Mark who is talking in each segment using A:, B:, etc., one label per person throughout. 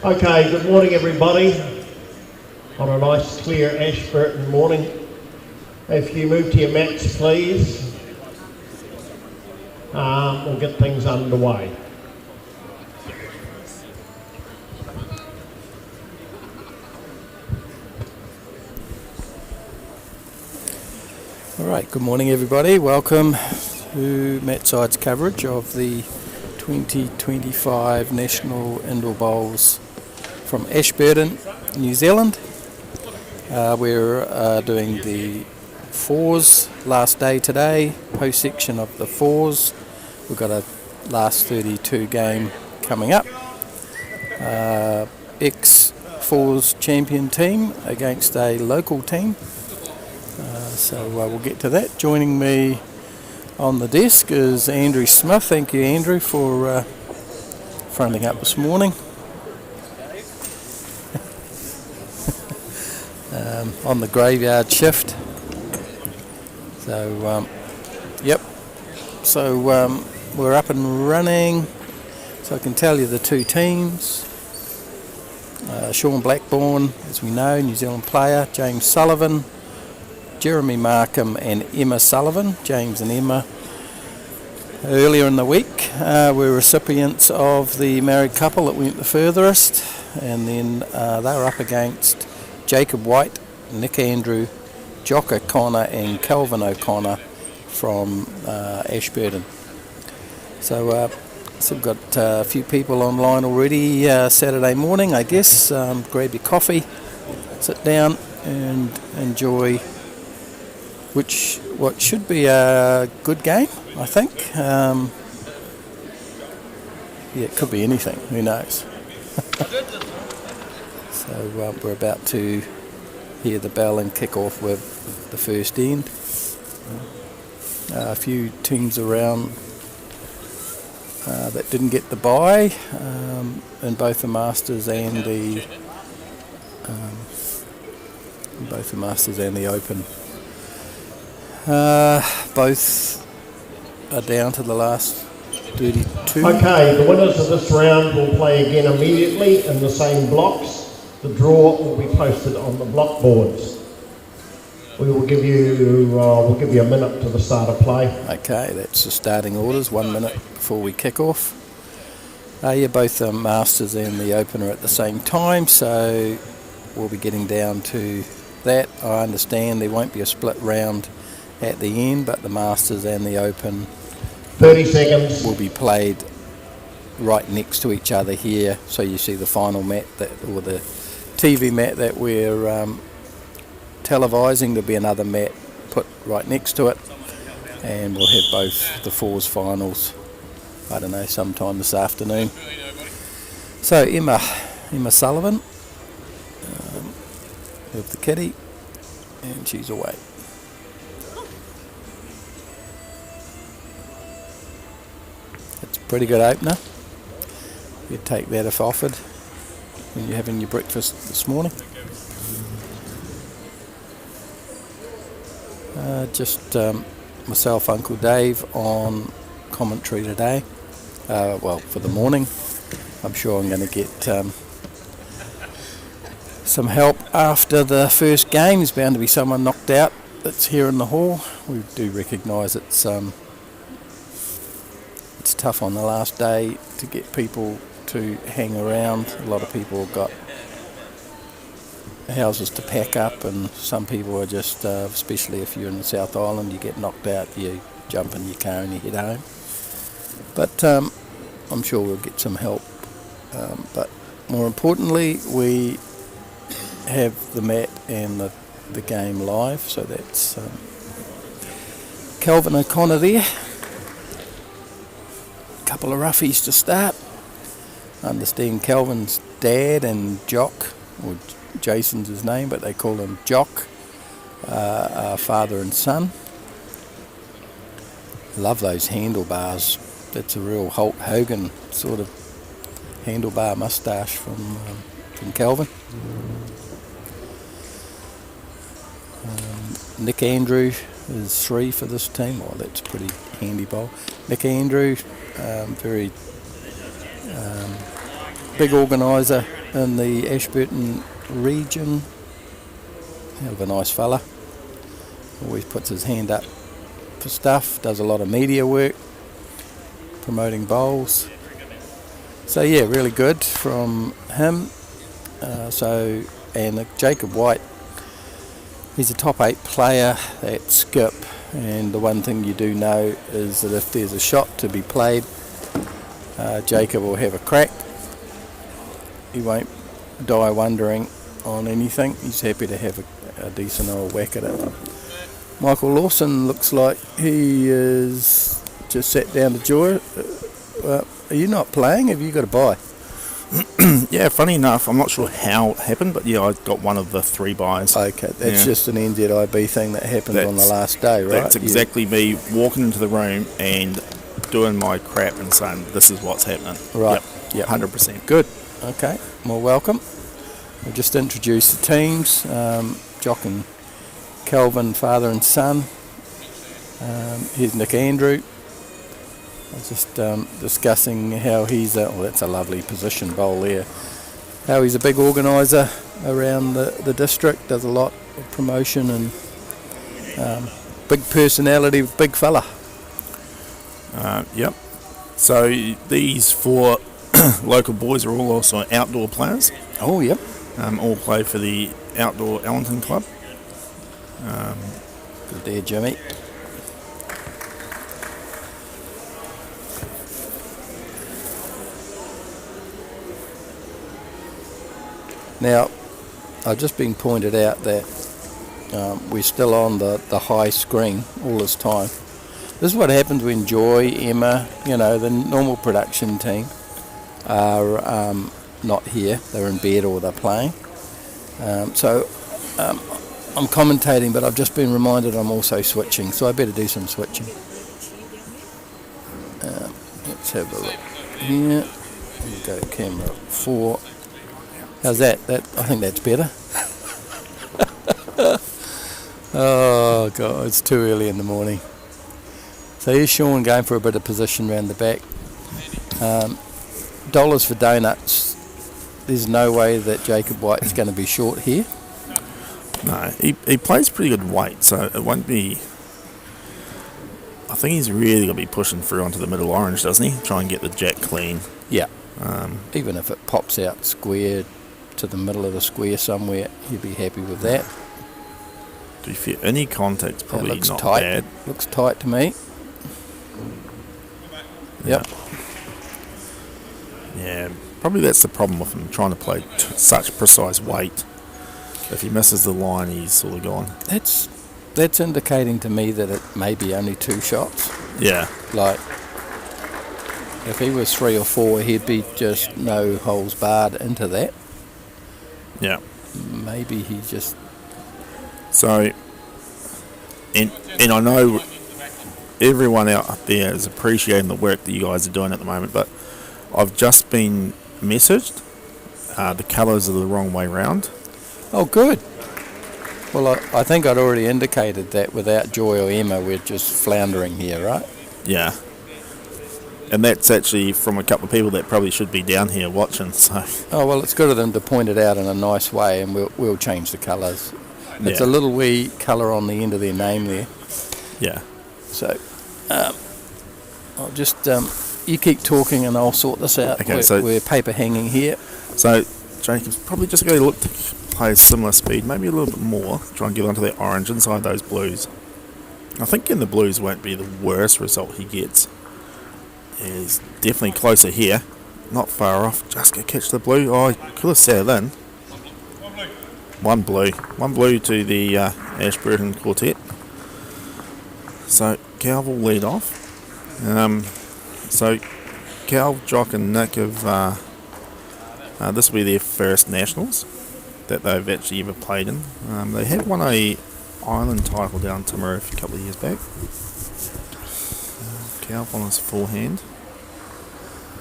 A: Okay, good morning everybody on a nice clear Ashburton morning. If you move to your mats please, we'll get things underway.
B: Alright, good morning everybody. Welcome to Matside's coverage of the 2025 National Indoor Bowls from Ashburton, New Zealand. We're doing the fours last day today, post section of the fours. We've got a last 32 game coming up. Ex-fours champion team against a local team. So we'll get to that. Joining me on the desk is Andrew Smith. Thank you, Andrew, for fronting up this morning. On the graveyard shift. So, yep. So we're up and running. So I can tell you the two teams. Sean Blackburn, as we know, New Zealand player. James Sullivan. Jeremy Markham and Emma Sullivan, James and Emma. Earlier in the week, were recipients of the married couple that went the furthest, and then they were up against Jacob White, Nick Andrew, Jock O'Connor and Kelvin O'Connor from Ashburton. So we've got a few people online already Saturday morning, I guess. Grab your coffee, sit down and enjoy what should be a good game, I think. It could be anything, who knows. So we're about to hear the bell and kick off with the first end. A few teams around that didn't get the bye in both the Masters and the Open. Both are down to the last 32.
A: Okay, the winners of this round will play again immediately in the same blocks. The draw will be posted on the block boards. We will give you a minute to the start of play.
B: Okay, that's the starting orders. 1 minute before we kick off. Both the Masters and the Open are at the same time, so we'll be getting down to that. I understand there won't be a split round at the end, but the Masters and the Open
A: 30 seconds
B: will be played right next to each other here. So you see the final mat or the TV mat that we're televising. There'll be another mat put right next to it, and we'll have both the fours finals, I don't know, sometime this afternoon. So Emma Sullivan with the kitty, and she's away. Pretty good opener. You'd take that if offered when you're having your breakfast this morning. Just myself, Uncle Dave on commentary today. For the morning. I'm sure I'm going to get some help after the first game. There's bound to be someone knocked out that's here in the hall. We do recognise it's tough on the last day to get people to hang around. A lot of people have got houses to pack up, and some people are just, especially if you're in the South Island, you get knocked out, you jump in your car and you head home. But I'm sure we'll get some help. But more importantly, we have the mat and the game live, so that's Kelvin O'Connor there. Couple of roughies to start. I understand Kelvin's dad and Jock, or Jason's his name, but they call him Jock, are father and son. Love those handlebars. That's a real Hulk Hogan sort of handlebar moustache from Kelvin. Nick Andrew is 3 for this team. Oh, that's a pretty handy bowl. Nick Andrew, very big organiser in the Ashburton region. Hell of a nice fella. Always puts his hand up for stuff, does a lot of media work, promoting bowls. So yeah, really good from him. And Jacob White, he's a top 8 player at Skip, and the one thing you do know is that if there's a shot to be played, Jacob will have a crack. He won't die wondering on anything. He's happy to have a decent old whack at it. Michael Lawson looks like he is just sat down to joy. Are you not playing? Have you got a bye?
C: Yeah, funny enough, I'm not sure how it happened, but yeah, I got one of the 3 buys.
B: Okay, that's just an NZIB thing that happened on the last day, right?
C: That's exactly me walking into the room and doing my crap and saying, this is what's happening.
B: Right.
C: Yep. 100%.
B: Good. Okay, well, welcome. We'll just introduce the teams. Jock and Kelvin, father and son. Here's Nick Andrew. I was just discussing how he's that's a lovely position bowl there. How he's a big organiser around the district, does a lot of promotion and big personality, big fella.
C: Yep. So these 4 local boys are all also outdoor players.
B: Oh, yep.
C: All play for the Outdoor Ellington Club.
B: Good there, Jimmy. Now, I've just been pointed out that we're still on the high screen all this time. This is what happens when Joy, Emma, the normal production team are not here. They're in bed or they're playing. So I'm commentating, but I've just been reminded I'm also switching, so I better do some switching. Let's have a look here. We'll go camera 4. How's that? I think that's better. Oh, God, it's too early in the morning. So here's Sean going for a bit of position round the back. Dollars for donuts. There's no way that Jacob White is going to be short here.
C: No, he plays pretty good weight, so it won't be... I think he's really going to be pushing through onto the middle orange, doesn't he? Try and get the jack clean.
B: Yeah. Even if it pops out square to the middle of the square somewhere, you'd be happy with that.
C: Do you feel any contact's probably
B: looks
C: not
B: tight.
C: bad?
B: Looks tight to me. Yep.
C: Yeah, probably that's the problem with him trying to play such precise weight. If he misses the line, he's sort of gone.
B: That's indicating to me that it may be only 2 shots.
C: Yeah.
B: Like, if he was 3 or 4, he'd be just no holes barred into that.
C: Yeah.
B: Maybe he just...
C: So, and I know everyone out there is appreciating the work that you guys are doing at the moment, but I've just been messaged. The colours are the wrong way round.
B: Oh, good. Well, I think I'd already indicated that without Joy or Emma, we're just floundering here, right?
C: Yeah. And that's actually from a couple of people that probably should be down here watching. So.
B: Oh, well, it's good of them to point it out in a nice way, and we'll change the colours. It's a little wee colour on the end of their name there.
C: Yeah.
B: So, I'll just... you keep talking and I'll sort this out.
C: Okay,
B: we're paper hanging here.
C: So, Jacob's probably just going to look to play a similar speed, maybe a little bit more, try and get onto the orange inside those blues. I think getting the blues won't be the worst result he gets. He's definitely closer here, not far off. Just go catch the blue. Oh, he could have set it in. One blue to the Ashburton quartet. So Cal will lead off. So Cal, Jock and Nick have this will be their first nationals that they've actually ever played in. They had won a island title down Timaru a couple of years back. Cal on his forehand.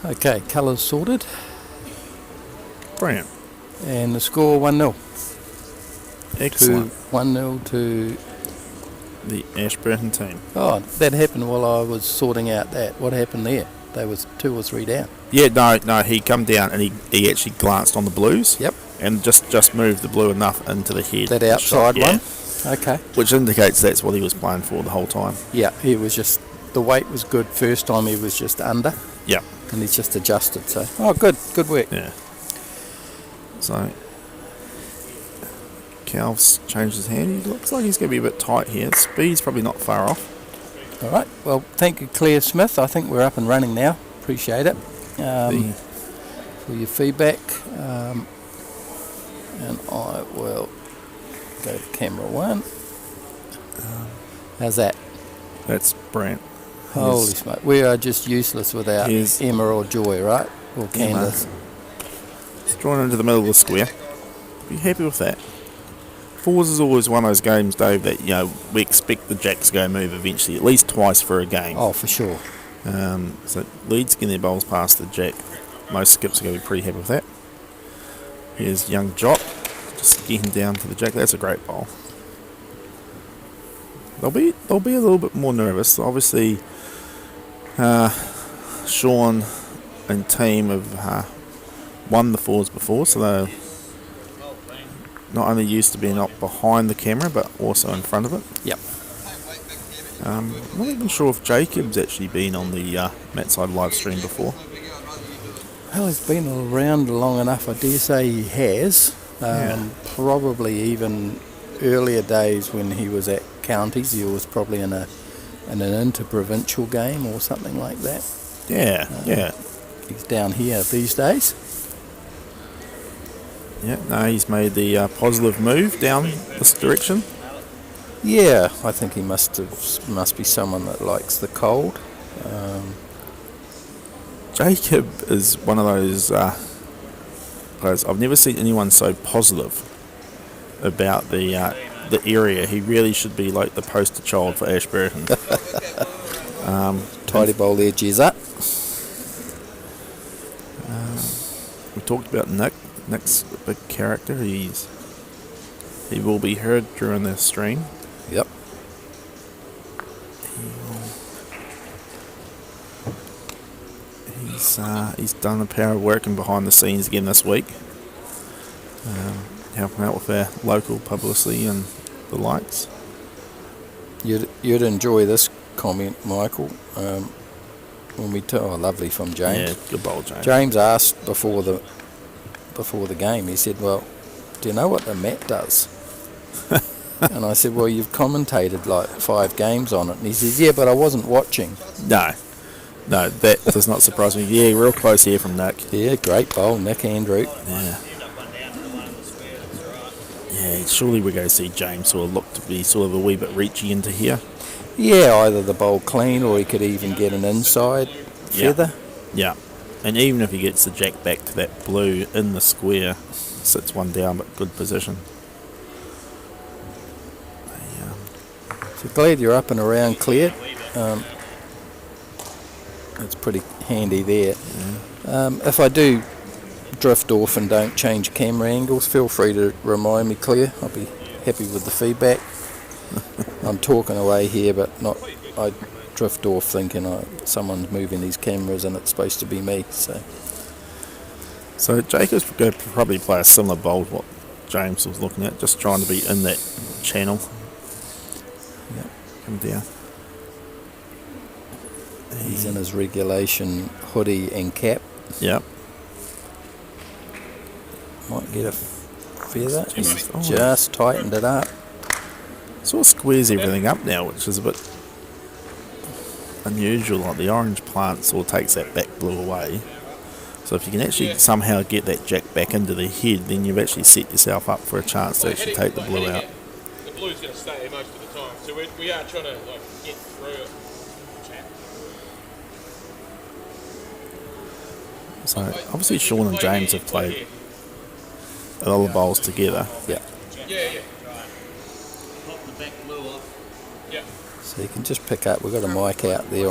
B: Okay, colours sorted.
C: Brilliant.
B: And the score 1-0.
C: Excellent.
B: 1-0 to...
C: the Ashburton team.
B: Oh, that happened while I was sorting out that. What happened there? they was 2 or 3 down.
C: Yeah, no, he come down and he actually glanced on the blues.
B: Yep.
C: And just moved the blue enough into the head.
B: That outside
C: Yeah.
B: one. Okay.
C: Which indicates that's what he was playing for the whole time.
B: Yeah, he was just, the weight was good. First time he was just under,
C: Yeah.
B: and he's just adjusted. So, oh, good work.
C: Yeah. So, Calv's changed his hand. He looks like he's going to be a bit tight here. Speed's probably not far off.
B: All right. Well, thank you, Claire Smith. I think we're up and running now. Appreciate it for your feedback. And I will go to camera 1. How's that?
C: That's Brant.
B: Holy
C: He's-
B: smoke. We are just useless without
C: He's-
B: Emma or Joy, right? Or Candace.
C: He's drawn into the middle of the square. Be happy with that. Fours is always one of those games, Dave, that we expect the jack to go move eventually, at least twice for a game.
B: Oh, for sure.
C: So leads getting their bowls past the jack. Most skips are going to be pretty happy with that. Here's young Jock, just getting down to the jack. That's a great bowl. They'll be a little bit more nervous. Obviously, Sean and team have won the fours before, so they're not only used to being up behind the camera, but also in front of it.
B: Yep.
C: I'm not even sure if Jacob's actually been on the Matside live stream before.
B: Well, he's been around long enough. I dare say he has.
C: Yeah.
B: Probably even earlier days when he was at counties, he was probably in an inter-provincial game or something like that.
C: Yeah.
B: He's down here these days.
C: Yeah, no, he's made the positive move down this direction.
B: Yeah, I think he must be someone that likes the cold.
C: Jacob is one of those players. I've never seen anyone so positive about the area. He really should be like the poster child for Ashburton.
B: Tidy bowl edges up.
C: We talked about Nick. Nick's a big character. He will be heard during the stream.
B: Yep.
C: He's done a power of working behind the scenes again this week, helping out with our local publicity and the likes.
B: You'd enjoy this comment, Michael. When we lovely from James.
C: Yeah, good bowl, James.
B: James asked before the game. He said, "Well, do you know what the mat does?" And I said, "Well, you've commentated like 5 games on it." And he says, "Yeah, but I wasn't watching."
C: No, that does not surprise me. Yeah, real close here from Nick.
B: Yeah, great bowl, Nick Andrew.
C: Yeah, surely we're going to see James sort of look to be sort of a wee bit reachy into here.
B: Yeah, either the bowl clean or he could even get an inside feather.
C: Yeah, and even if he gets the jack back to that blue in the square, sits one down, but good position.
B: So glad you're up and around, Claire. It's pretty handy there. If I do drift off and don't change camera angles, feel free to remind me, Claire. I'll be happy with the feedback. I'm talking away here, but I drift off thinking someone's moving these cameras and it's supposed to be me.
C: So Jacob's going to probably play a similar bowl to what James was looking at, just trying to be in that channel.
B: Yep.
C: Come down.
B: He's in his regulation hoodie and cap.
C: Yep.
B: Might get a feather. He's
C: Oh.
B: just tightened it up.
C: Sort of squares everything up now, which is a bit unusual. Like the orange plant sort of takes that back blue away. So if you can actually somehow get that jack back into the head, then you've actually set yourself up for a chance to actually take the blue out.
D: The blue's going to stay here most of the time, so we are trying to get through it.
C: So obviously Sean and James have played a lot of bowls together.
B: Yeah.
D: Yeah. Yeah.
B: So you can just pick up. We've got a mic out there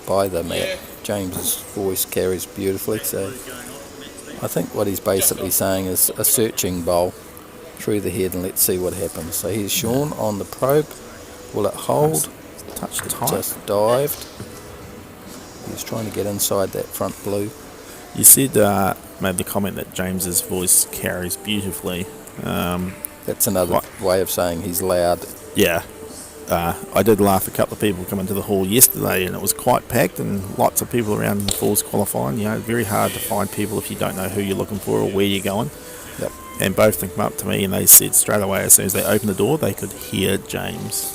B: by the mat. James's voice carries beautifully. So I think what he's basically saying is a searching bowl through the head and let's see what happens. So here's Sean on the probe. Will it hold?
C: Touch tight.
B: Just dived. He's He's trying to get inside that front blue.
C: You said, made the comment that James's voice carries beautifully.
B: That's another way of saying he's loud.
C: Yeah. I did laugh a couple of people come into the hall yesterday and it was quite packed and lots of people around the falls qualifying. You know, very hard to find people if you don't know who you're looking for or where you're going.
B: Yep.
C: And both of them come up to me and they said straight away as soon as they opened the door they could hear James,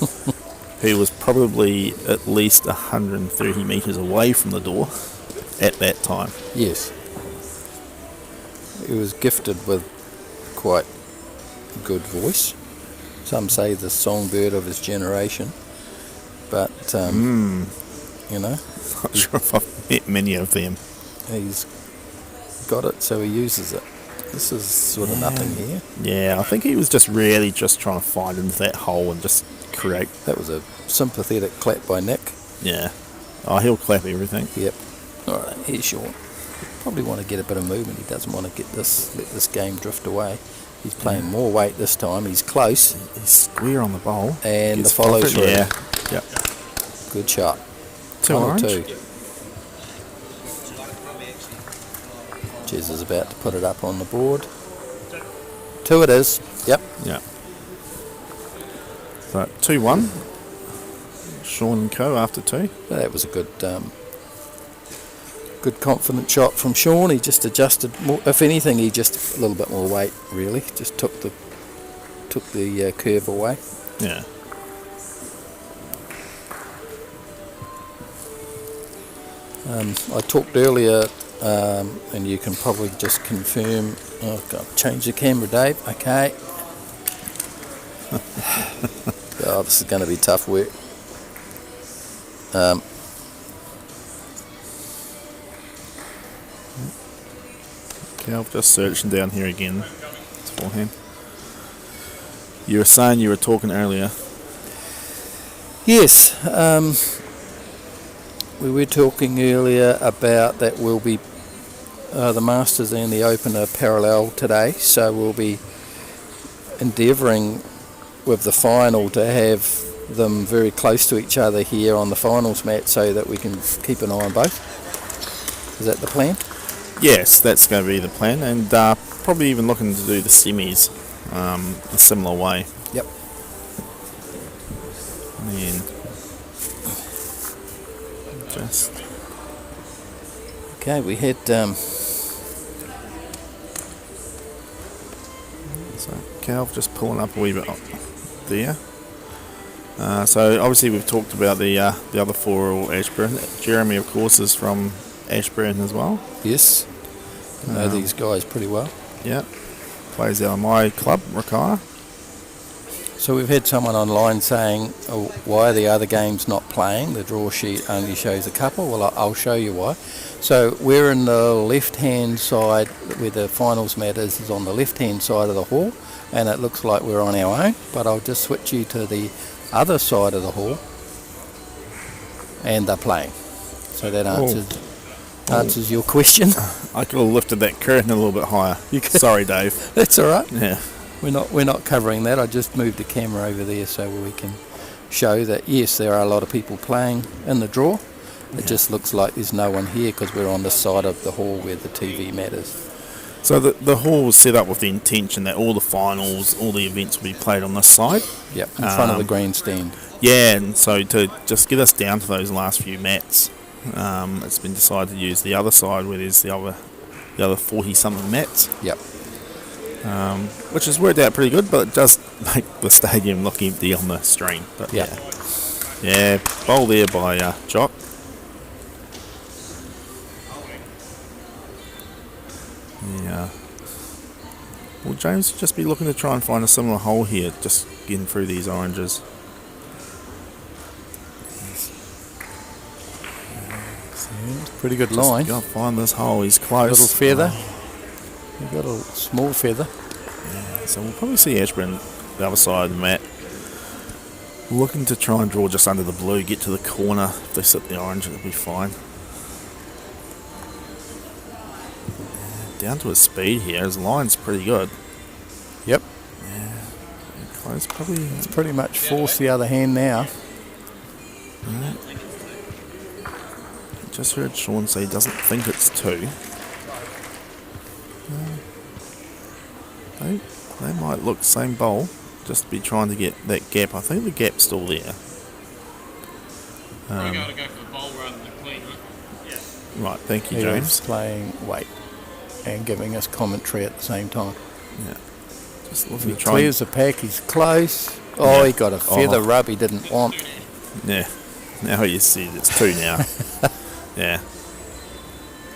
C: who was probably at least 130 metres away from the door at that time.
B: Yes. He was gifted with quite good voice. Some say the songbird of his generation, but you know,
C: Not sure if I've met many of them.
B: he's got it, so he uses it. This is sort of nothing here.
C: Yeah, I think he was just really just trying to find into that hole and just create.
B: That was a sympathetic clap by Nick.
C: Yeah. Oh, he'll clap everything.
B: Yep. All right, here's Sean. Probably want to get a bit of movement. He doesn't want to let this game drift away. He's playing more weight this time. He's close.
C: He's square on the bowl.
B: And
C: Gets
B: the follow
C: profit,
B: through.
C: Yeah. Yep.
B: Good shot.
C: Two
B: One or
C: orange.
B: two. Jez is about to put it up on the board. Two it is. Yep.
C: Yeah. So 2-1. Sean and Co after two.
B: That was a good confident shot from Sean. He just adjusted more. If anything, he just a little bit more weight. Really, just took the curve away.
C: Yeah.
B: I talked earlier, and you can probably just confirm. Oh, God, change the camera, Dave. Okay. Oh, this is going to be tough work.
C: Okay, I'll just searching down here again. It's forehand. You were saying you were talking earlier.
B: Yes, we were talking earlier about that we'll be the Masters and the Open are parallel today, so we'll be endeavouring with the final to have them very close to each other here on the finals mat so that we can keep an eye on both. Is that the plan?
C: Yes, that's going to be the plan, and probably even looking to do the semis a similar way.
B: Yep.
C: And just
B: Okay, we had
C: so Cal just pulling up a wee bit up there. So obviously we've talked about the other four are all Ashburn. Jeremy, of course, is from Ashburn as well.
B: yes, I know these guys pretty well.
C: Yeah, plays out of my club, Rakaya.
B: So we've had someone online saying, oh, why are the other games not playing? The draw sheet only shows a couple. Well, I'll show you why. So we're in the left-hand side, where the finals mat is on the left-hand side of the hall, and it looks like we're on our own, but I'll just switch you to the other side of the hall, and they're playing. So that answers your question.
C: I could have lifted that curtain a little bit higher. Sorry, Dave.
B: That's all right.
C: Yeah.
B: We're not covering that. I just moved the camera over there so we can show that yes, there are a lot of people playing in the draw. It just looks like there's no one here because we're on the side of the hall where the TV mat is.
C: So the hall was set up with the intention that all the finals, all the events will be played on this side.
B: Yep, in front of the grandstand.
C: Yeah, and so to just get us down to those last few mats, it's been decided to use the other side where there's the other 40-something mats.
B: Yep.
C: Which has worked out pretty good, but it does make the stadium look empty on the stream. But
B: Yep.
C: yeah, bowl there by Jock. Yeah. Well, James would just be looking to try and find a similar hole here, just getting through these oranges.
B: Pretty good
C: Just
B: line.
C: gotta find this hole. He's close.
B: Little feather. You've got a small feather.
C: So we'll probably see Ashburn the other side of the mat. Looking to try and draw just under the blue, get to the corner. If they sit the orange, it'll be fine. Down to his speed here. His line's pretty good.
B: Yep.
C: Yeah. Close, probably.
B: It's pretty much forced the other hand now.
C: just heard Sean say he doesn't think it's 2. They might look same bowl, just be trying to get that gap. I think the gap's still there.
D: Probably got to go for the bowl rather than clean, right? Yeah.
C: Right, thank you,
B: He
C: James.
B: was playing weight and giving us commentary at the same time.
C: Yeah. Just
B: If
C: looking
B: he
C: to try.
B: clears the pack, he's close. Oh,
C: Yeah.
B: he got a feather
C: Oh.
B: rub he didn't want.
C: Yeah. Now you see it's 2 now. Yeah.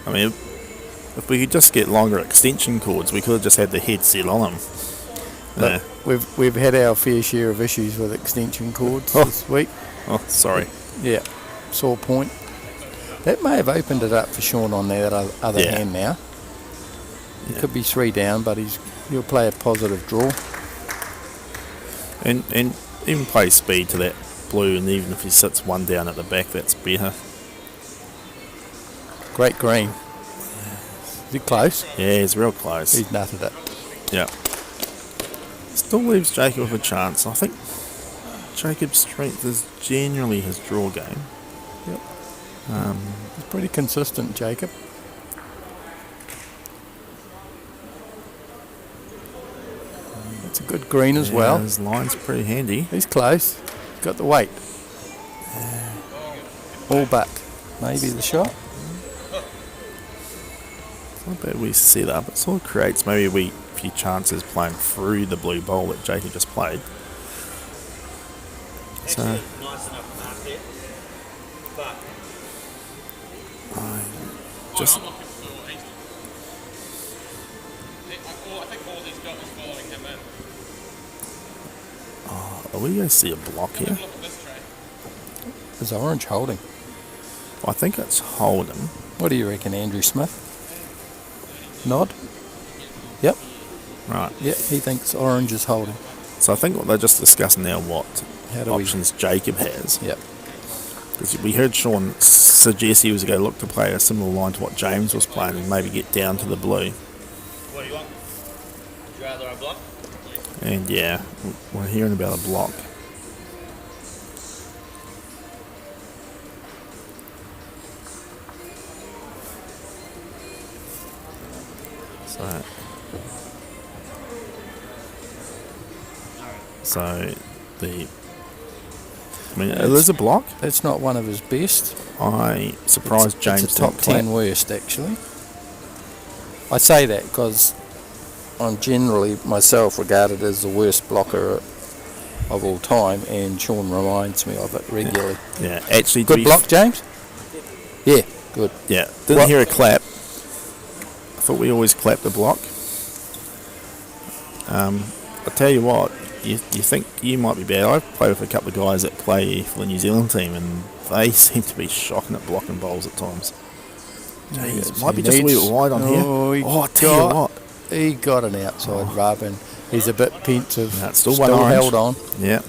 C: I mean, if we could just get longer extension cords, we could have just had the head set on them. Yeah.
B: But we've had our fair share of issues with extension cords this week.
C: Oh, sorry.
B: Yeah, sore point. That may have opened it up for Sean on that other
C: Yeah.
B: hand now. He
C: Yeah.
B: could be 3 down, but he'll play a positive draw.
C: And even play speed to that blue, and even if he sits 1 down at the back, that's better.
B: Great green. Is he close?
C: Yeah, he's real close.
B: He's nutted it.
C: Yeah. Still leaves Jacob with a chance. I think Jacob's strength is generally his draw game.
B: Yep. He's pretty consistent, Jacob. It's a good green as
C: Yeah,
B: well.
C: his line's pretty handy.
B: He's close. Got the weight. All but maybe the shot.
C: It's not bad we set up. It sort of creates maybe a few chances playing through the blue bowl that Jacob just played. So
E: Nice enough mark there. But
C: just
D: I'm looking for what he's doing. I think all he's got is following him in.
C: are we going to see a block here?
D: Look at this tray.
B: Is orange holding?
C: I think it's Hold'em.
B: What do you reckon, Andrew Smith? Nod? Yep.
C: Right.
B: Yep, he thinks orange is holding.
C: So I think what they're just discussing now what
B: How do we...
C: options Jacob has.
B: Yep.
C: Because we heard Sean suggest he was going to look to play a similar line to what James was playing and maybe get down to the blue.
E: what do you want? Would you rather I block?
C: And yeah, we're hearing about a block. So I mean, it is a block.
B: That's not one of his best.
C: I surprised James
B: It's a top
C: didn't clap.
B: 10 worst, actually. I say that because I'm generally myself regarded as the worst blocker of all time, and Sean reminds me of it regularly.
C: Yeah, actually, to
B: Good
C: be
B: block, James? Yeah, good.
C: Yeah, didn't
B: What-
C: hear a clap. I thought we always clap the block. I tell you what, you think you might be bad. I've played with a couple of guys that play for the New Zealand team, and they seem to be shocking at blocking bowls at times. Jeez,
B: Yes,
C: might be
B: he
C: just a wee
B: needs-
C: bit wide on here.
B: Oh, he
C: I tell you
B: got-
C: what,
B: He got an outside rub, and he's a bit pensive.
C: No, it's still one orange.
B: held on.
C: yeah,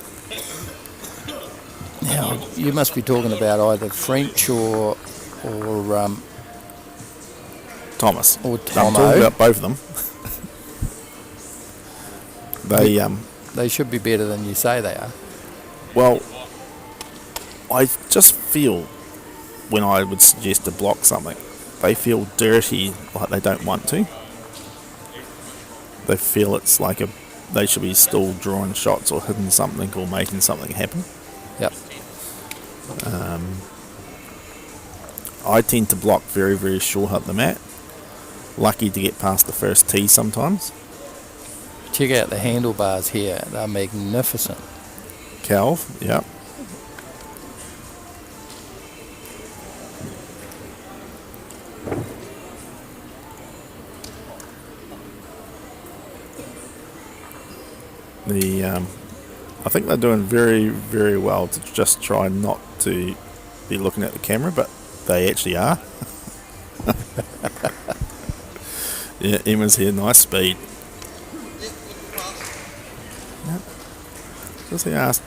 B: Now, you must be talking about either French or
C: Thomas.
B: Or
C: I'm
B: Tomo.
C: talking about both of them. They
B: they should be better than you say they are.
C: Well, I just feel when I would suggest to block something, they feel dirty, like they don't want to. They feel it's like they should be still drawing shots or hitting something or making something happen.
B: Yep.
C: I tend to block very, very short up the mat. Lucky to get past the first tee sometimes.
B: Check out the handlebars here. They're magnificent.
C: Calv, yep. I think they're doing very, very well to just try not to be looking at the camera, but they actually are. Yeah, Emma's here, nice speed. Yep. Just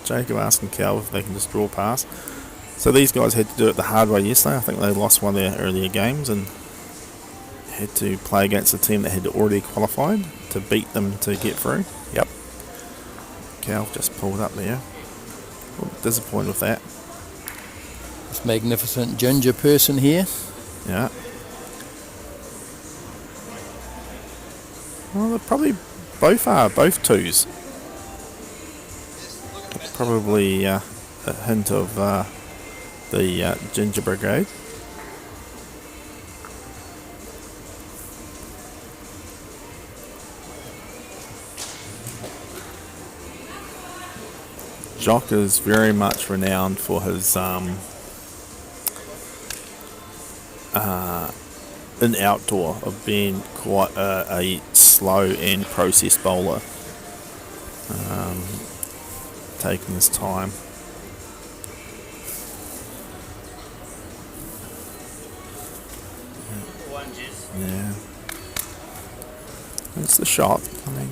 C: Jacob asking Cal if they can just draw past. So these guys had to do it the hard way yesterday. I think they lost one of their earlier games and had to play against a team that had already qualified to beat them to get through.
B: Yep.
C: Cal just pulled up there. Disappointed with that.
B: This magnificent ginger person here.
C: Yeah. Well, they're probably both twos. Probably a hint of the Ginger Brigade. Jock is very much renowned for his in outdoor of being quite a slow and processed bowler, taking his time. Yeah, it's the shot. I mean,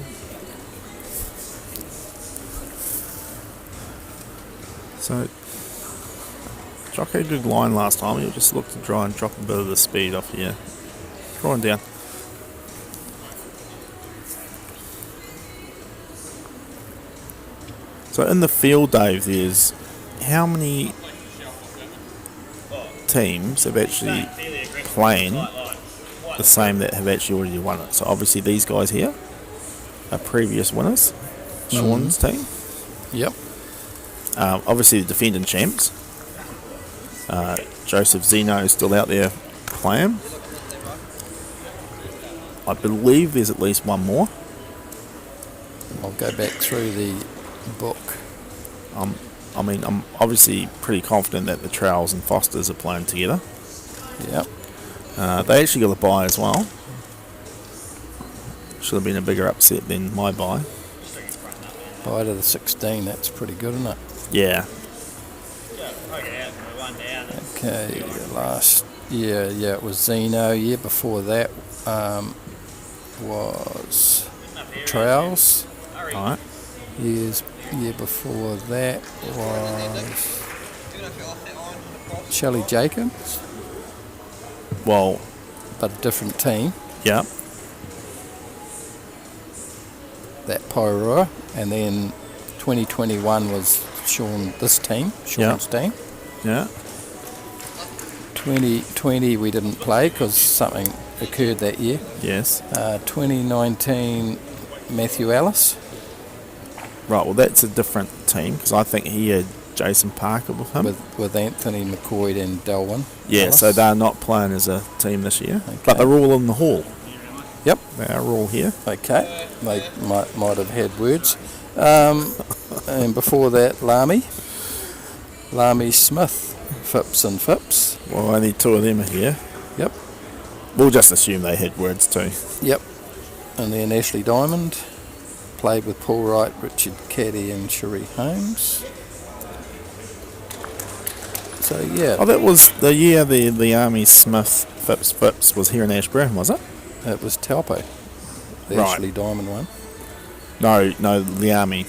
C: so Jock had a good line last time. He'll just look to try and drop a bit of the speed off here. Drawing down. So in the field, Dave, there's how many teams have actually playing the same that have actually already won it? So obviously these guys here are previous winners. Sean's team.
B: Yep.
C: Obviously the defending champs. Joseph Zeno is still out there playing. I believe there's at least one more.
B: I'll go back through the book.
C: I mean, I'm obviously pretty confident that the Trowels and Fosters are playing together.
B: Yep.
C: They actually got a bye as well. Should have been a bigger upset than my bye.
B: Bye to the 16, that's pretty good, isn't it?
C: Yeah.
B: Okay, last year, it was Zeno. Year before that was Trowels.
C: Alright.
B: Year before that was Shelley Jacobs,
C: Well,
B: but a different team,
C: yeah.
B: that Poirot, and then 2021 was Sean's team.
C: Yeah.
B: 2020 we didn't play because something occurred that year.
C: Yes.
B: 2019 Matthew Ellis.
C: Right, well, that's a different team because I think he had Jason Parker with him.
B: With Anthony McCoy and Delwyn.
C: Yeah,
B: Ellis.
C: so they're not playing as a team this year.
B: Okay.
C: But they're all in the hall.
B: Yep.
C: They are all here.
B: Okay, they might have had words. And before that, Lamy Smith, Phipps and Phipps.
C: Well, only two of them are here.
B: Yep.
C: We'll just assume they had words too.
B: Yep. And then Ashley Diamond played with Paul Wright, Richard Caddy and Cherie Holmes. So yeah.
C: Oh, that was the year the Army Smith Phipps was here in Ashburn, was it?
B: It was Taupo, the
C: Right.
B: Ashley Diamond one.
C: No, the Army.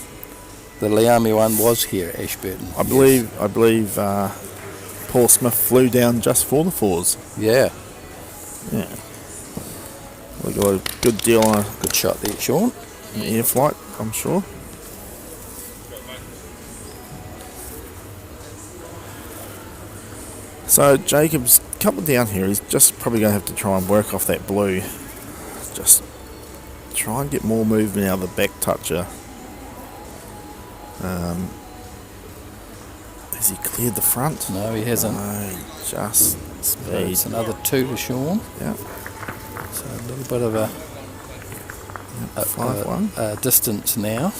B: The Liami one was here, Ashburton.
C: I believe Paul Smith flew down just for the fours.
B: Yeah,
C: Yeah. We got a good deal on
B: good shot there, Sean.
C: an air flight, I'm sure. So Jacob's couple down here. He's just probably going to have to try and work off that blue. Just try and get more movement out of the back toucher. Has he cleared the front?
B: No, he hasn't.
C: No, just
B: So
C: speed.
B: it's another 2 to Sean.
C: Yeah,
B: So a little bit of a
C: 5-1.
B: distance now.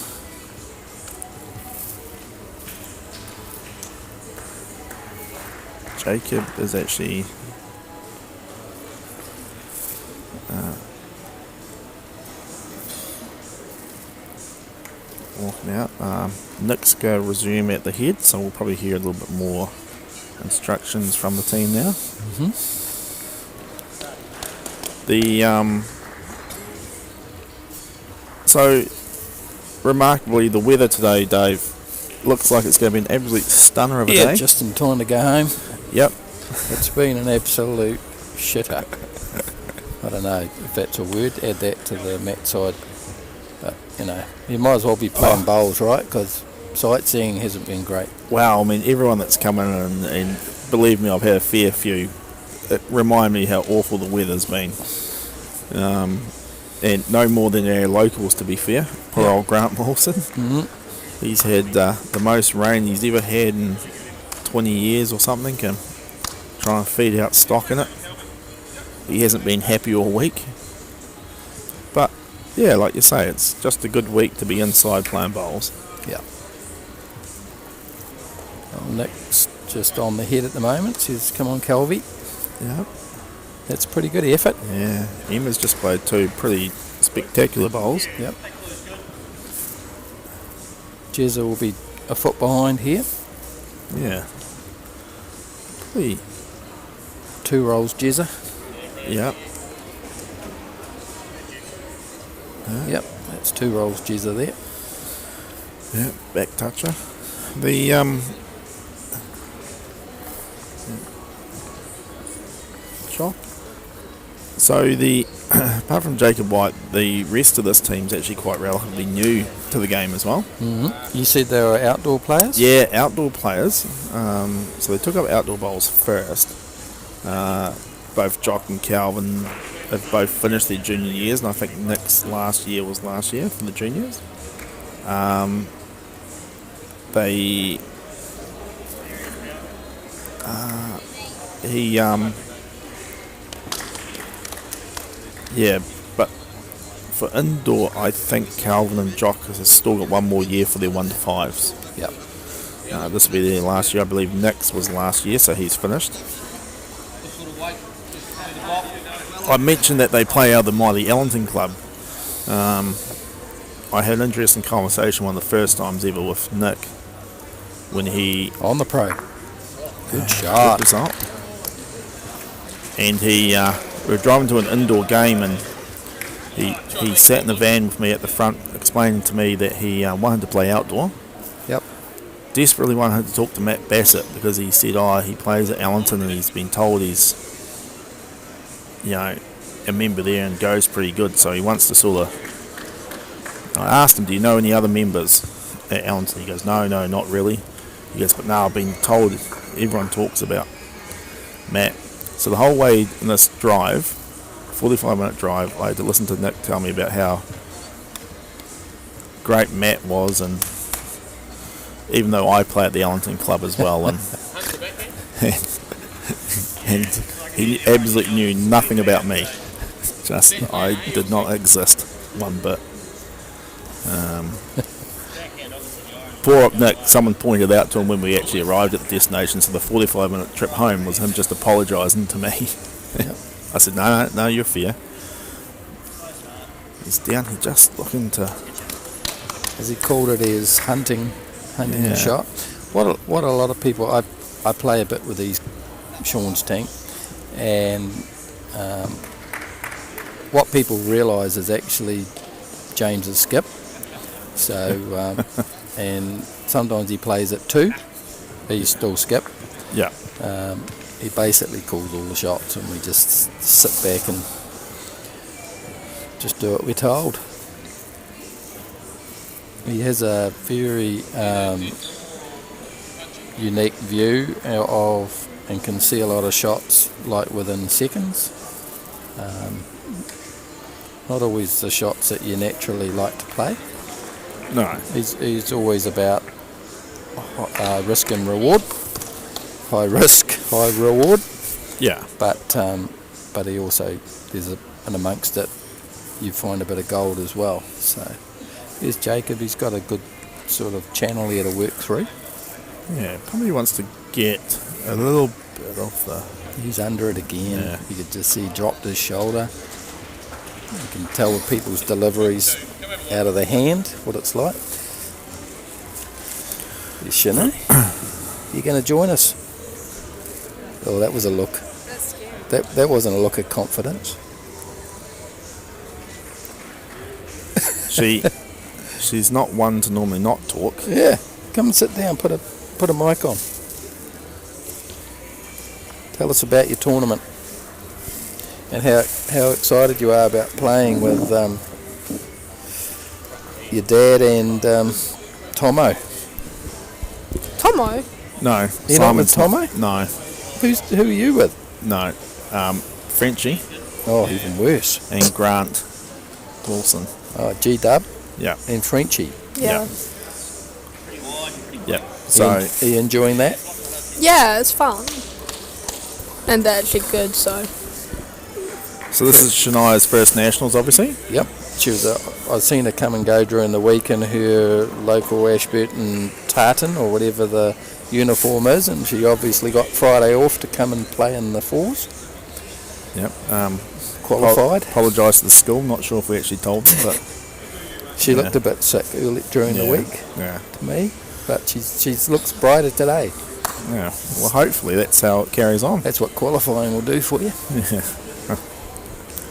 C: Jacob is actually walking out. Nick's going to resume at the head, so we'll probably hear a little bit more instructions from the team now. So remarkably, the weather today, Dave, looks like it's going to be an absolute stunner of a day.
B: Just in time to go home.
C: Yep.
B: It's been an absolute shitter. I don't know if that's a word. Add that to the mat side. But, you might as well be playing bowls, right? Because sightseeing hasn't been great.
C: Wow, I mean, everyone that's come in and believe me, I've had a fair few. It remind me how awful the weather's been. And no more than our locals, to be fair. Poor old Grant Wilson.
B: Mm-hmm.
C: He's had the most rain he's ever had in 20 years or something, and trying to feed out stock in it. He hasn't been happy all week. But, yeah, like you say, it's just a good week to be inside playing bowls.
B: Yeah. Well, Nick's just on the head at the moment. Says, come on, Calvi.
C: Yeah.
B: That's a pretty good effort.
C: Yeah. Emma's just played 2 pretty spectacular bowls.
B: Yep. Jezza will be a foot behind here.
C: Yeah. Pretty,
B: 2 rolls Jezza.
C: yeah.
B: Yep, that's 2 rolls Jezza there.
C: Yeah, back toucher. The shot. So the apart from Jacob White, the rest of this team's actually quite relatively new to the game as well.
B: Mm-hmm. You said they were outdoor players?
C: Yeah, outdoor players. So they took up outdoor bowls first. Both Jock and Calvin have both finished their junior years, and I think Nick's last year was last year for the juniors. Yeah, but for indoor, I think Calvin and Jock has still got 1 more year for their 1 to 5s.
B: Yep.
C: This will be their last year. I believe Nick's was last year, so he's finished. I mentioned that they play out of the mighty Ellington Club. I had an interesting conversation one of the first times ever with Nick when he...
B: On the pro. Good shot.
C: Good result. And we were driving to an indoor game, and he sat in the van with me at the front explaining to me that he wanted to play outdoor.
B: Yep.
C: Desperately wanted to talk to Matt Bassett because he said, he plays at Ellington and he's been told he's, a member there and goes pretty good, so he wants to sort of... I asked him, do you know any other members at Ellington? He goes, no, not really. He goes, but no, I've been told everyone talks about Matt. So the whole way in this drive, 45-minute drive, I had to listen to Nick tell me about how great Matt was, and even though I play at the Ellington Club as well, and and he absolutely knew nothing about me. Just, I did not exist one bit. Poor Nick, someone pointed out to him when we actually arrived at the destination, so the 45-minute trip home was him just apologising to me.
B: Yep.
C: I said, no, you're fair. He's down here just looking to...
B: As he called it, is hunting
C: Yeah.
B: the shot. What a lot of people... I play a bit with these Sean's team, and what people realise is actually James's skip. So, and sometimes he plays at 2. He's still skip.
C: Yeah.
B: He basically calls all the shots, and we just sit back and just do what we're told. He has a very unique view of and can see a lot of shots like within seconds. Not always the shots that you naturally like to play.
C: No.
B: He's always about risk and reward. High risk, high reward.
C: Yeah.
B: But he also, and amongst it, you find a bit of gold as well. So here's Jacob. He's got a good sort of channel here to work through.
C: Yeah, probably wants to get a little bit of the...
B: He's under it again.
C: Yeah.
B: You could just see he dropped his shoulder. You can tell with people's deliveries out of the hand what it's like. You shouldn't. You going to join us? Oh, that was a look. That wasn't a look of confidence.
C: She's not one to normally not talk.
B: Yeah, come and sit down. Put a mic on. Tell us about your tournament and how excited you are about playing with your dad and Tomo.
F: Tomo?
C: No,
B: You're not with Tomo?
C: No.
B: Who are you with?
C: No, Frenchie
B: Oh, even worse.
C: and Grant Wilson.
B: Oh, G-Dub
C: Yeah,
B: and Frenchie.
F: Yeah.
C: yeah. So
B: Are you enjoying that?
F: Yeah, it's fun. And they're actually good, so.
C: this is Shania's first nationals, obviously.
B: Yep. She was. I've seen her come and go during the week in her local Ashburton tartan or whatever the uniform is, and she obviously got Friday off to come and play in the fours.
C: Yep.
B: Qualified.
C: Apologise to the school. Not sure if we actually told them, but
B: She looked a bit sick early during the week
C: Yeah.
B: to me, but she's looks brighter today.
C: Yeah. Well, hopefully that's how it carries on.
B: That's what qualifying will do for you.
C: Yeah.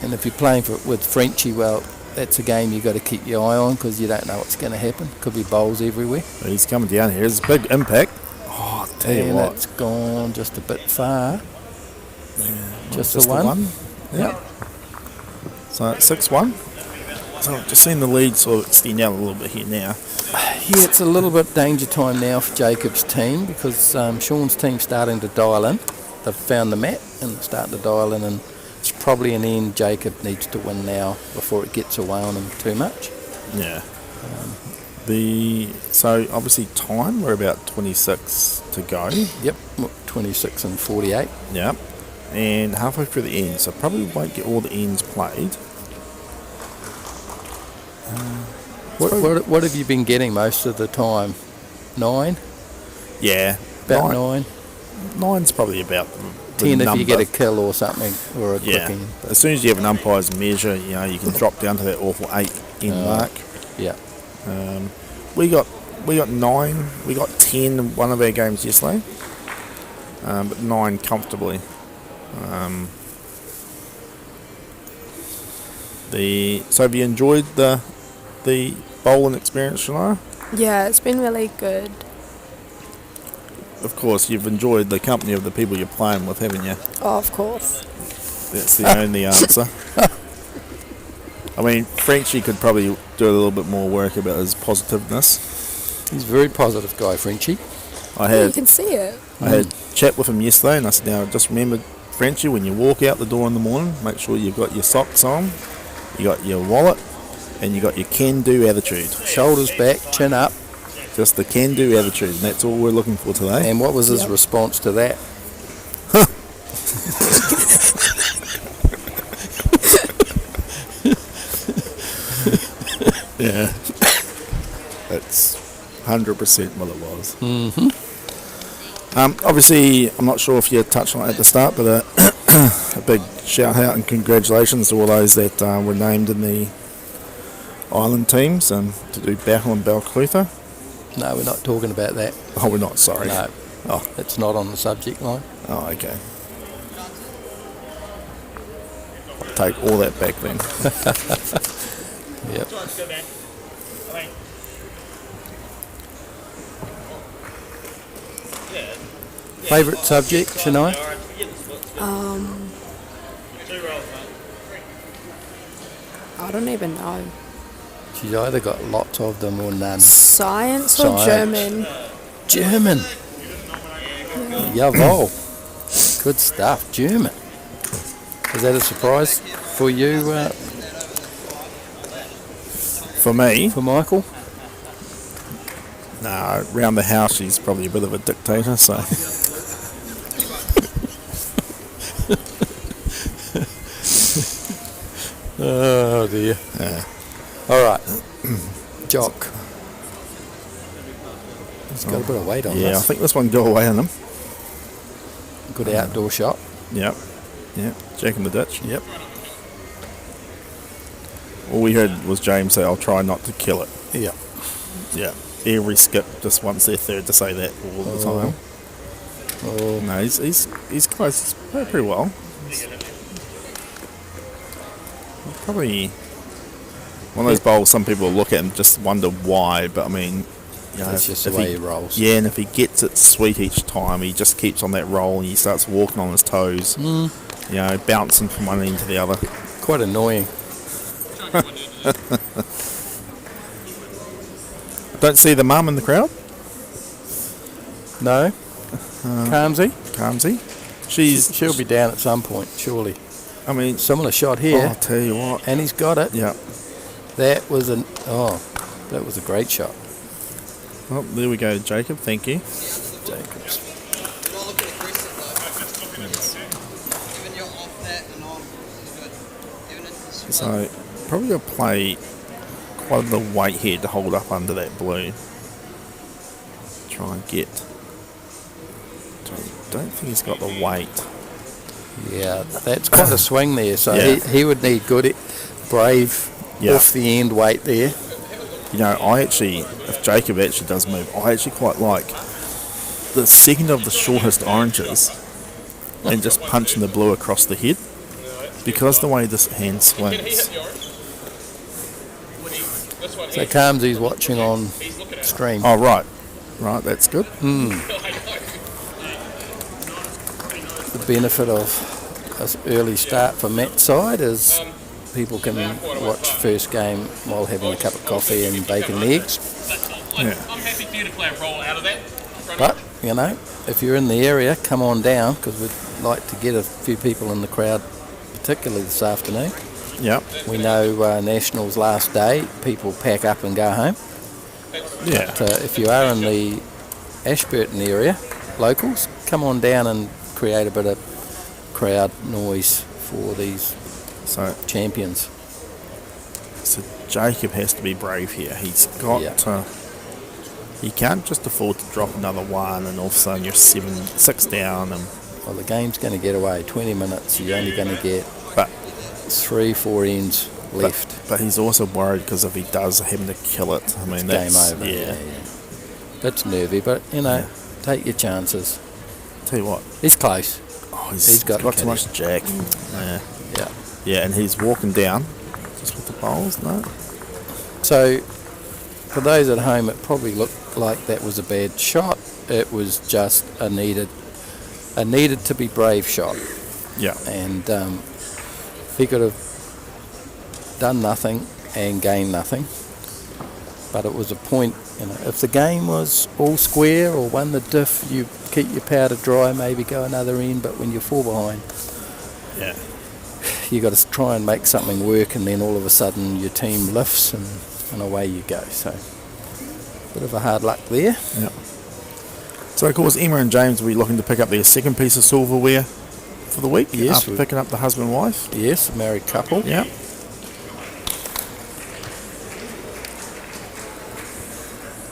B: And if you're playing with Frenchie, well, that's a game you've got to keep your eye on because you don't know what's going to happen. Could be bowls everywhere.
C: He's coming down here. It's a big impact. Oh, I tell you
B: And
C: what.
B: it's gone just a bit far. Just
C: Just
B: the one.
C: Yep. So 6-1. So I've just seen the lead sort of extend out a little bit here now.
B: Yeah, it's a little bit danger time now for Jacob's team because Sean's team's starting to dial in. They've found the mat and starting to dial in, and it's probably an end Jacob needs to win now before it gets away on him too much.
C: Yeah. So obviously time, we're about 26 to go.
B: Yep, 26 and 48.
C: Yep. And halfway through the end, so probably won't get all the ends played.
B: What have you been getting most of the time? 9?
C: Yeah.
B: About 9?
C: 9's probably about the
B: 10
C: number.
B: if you get a kill or something, or a
C: Yeah.
B: clicking.
C: As soon as you have an umpire's measure, you can drop down to that awful 8 end mark.
B: Yeah.
C: We got 9. We got 10 in one of our games yesterday, but 9 comfortably. So have you enjoyed the bowling experience, Shania?
F: Yeah, it's been really good.
C: Of course, you've enjoyed the company of the people you're playing with, haven't you?
F: Oh, of course.
C: That's the only answer. I mean, Frenchie could probably do a little bit more work about his positiveness.
B: He's a very positive guy, Frenchie.
C: I
F: Yeah, you
C: had
F: can see it.
C: I had a chat with him yesterday, and I said, now just remember, Frenchie, when you walk out the door in the morning, make sure you've got your socks on, you got your wallet, and you got your can-do attitude.
B: Shoulders back, chin up.
C: Just the can-do attitude, and that's all we're looking for today.
B: And what was his response to that?
C: Yeah, that's 100% what it was. Obviously, I'm not sure if you touched on it at the start, but a big shout out and congratulations to all those that were named in the island teams and to do battle in Balclutha.
B: No, we're not talking about that.
C: Oh, we're not, sorry.
B: No,
C: Oh,
B: it's not on the subject line.
C: oh, okay. I'll take all that back then.
B: Yep. Favourite subject, Shania?
F: I don't even know.
B: She's either got lots of them or none.
F: Science or
B: Science.
F: German?
B: German. Jawohl. Good stuff. German. Is that a surprise for you,
C: For me,
B: for Michael?
C: nah, around the house she's probably a bit of a dictator, so...
B: Oh dear. All right. Jock. He's got a bit of weight on
C: Yeah, I
B: this.
C: think this one got away on him.
B: Good outdoor shot.
C: Yep. Yep. Jack in the ditch.
B: Yep.
C: All we heard was James say, I'll try not to kill it.
B: Yeah.
C: Yeah. Every skip just wants their third to say that all the time.
B: Oh,
C: No, he's close. He's played pretty well. He's probably one of those bowls some people look at and just wonder why, but I mean,
B: that's just the
C: if
B: way he rolls.
C: Yeah, and if he gets it sweet each time, he just keeps on that roll and he starts walking on his toes. Bouncing from one end to the other.
B: Quite annoying.
C: Don't see the mum in the crowd.
B: No? Calmsy?
C: Calmsy.
B: She'll be down at some point, surely.
C: I mean,
B: Similar shot here,
C: I'll tell you what.
B: and he's got it.
C: Yeah.
B: That was that was a great shot,
C: Well, there we go, Jacob. Thank you.
B: Jacobs.
G: Not looking aggressive though. Even you're off that and on, it's good. Even if it's
C: So, probably going to play quite a bit of weight here to hold up under that blue. Try and get. Don't think he's got the weight.
B: Yeah, that's quite a swing there. So
C: Yeah.
B: he would need good, brave,
C: Yeah.
B: off the end weight there.
C: You know, if Jacob actually does move, I actually quite like the second of the shortest oranges and just punching the blue across the head, because the way this hand
D: Can he hit
C: swings.
D: the orange? This one
B: So
D: here.
B: Calmsy's watching on
D: He's looking at
B: stream.
C: Oh, right. Right, that's good.
B: The benefit of an early start for Matt's side is people can watch first game while having a cup of coffee and bacon and eggs.
C: Yeah.
D: I'm happy for you to play a role out of that.
B: But, you know, if you're in the area, come on down, because we'd like to get a few people in the crowd, particularly this afternoon.
C: Yep.
B: We know Nationals last day, people pack up and go home.
C: Yeah.
B: But if you are in the Ashburton area, locals, come on down and create a bit of crowd noise for these
C: So
B: champions.
C: Jacob has to be brave here. He's got
B: Yeah.
C: to. He can't just afford to drop another one and all of a sudden you're 7-6 down. And
B: Well, the game's going to get away. 20 minutes, you're only going to get
C: but
B: 3-4 ends left.
C: but he's also worried because if he does him to kill it, I mean
B: Game
C: that's
B: over.
C: Yeah.
B: That's nervy, but, you know, take your chances.
C: Tell you what,
B: He's close.
C: oh,
B: He's got
C: too
B: kitty.
C: much jack. Yeah.
B: Yeah.
C: Yeah, and he's walking down just with the bowls. No.
B: So, for those at home, it probably looked like that was a bad shot. It was just a needed to be brave shot,
C: Yeah.
B: and he could have done nothing and gained nothing. But it was a point, you know, if the game was all square or won the diff, you keep your powder dry, maybe go another end. But when you're 4 behind,
C: Yeah.
B: you got to try and make something work, and then all of a sudden your team lifts and away you go. So, bit of a hard luck there.
C: Yeah. So of course Emma and James will be looking to pick up their second piece of silverware for the week.
B: Yes,
C: After picking up the husband and wife.
B: Yes, a married couple.
C: Yeah.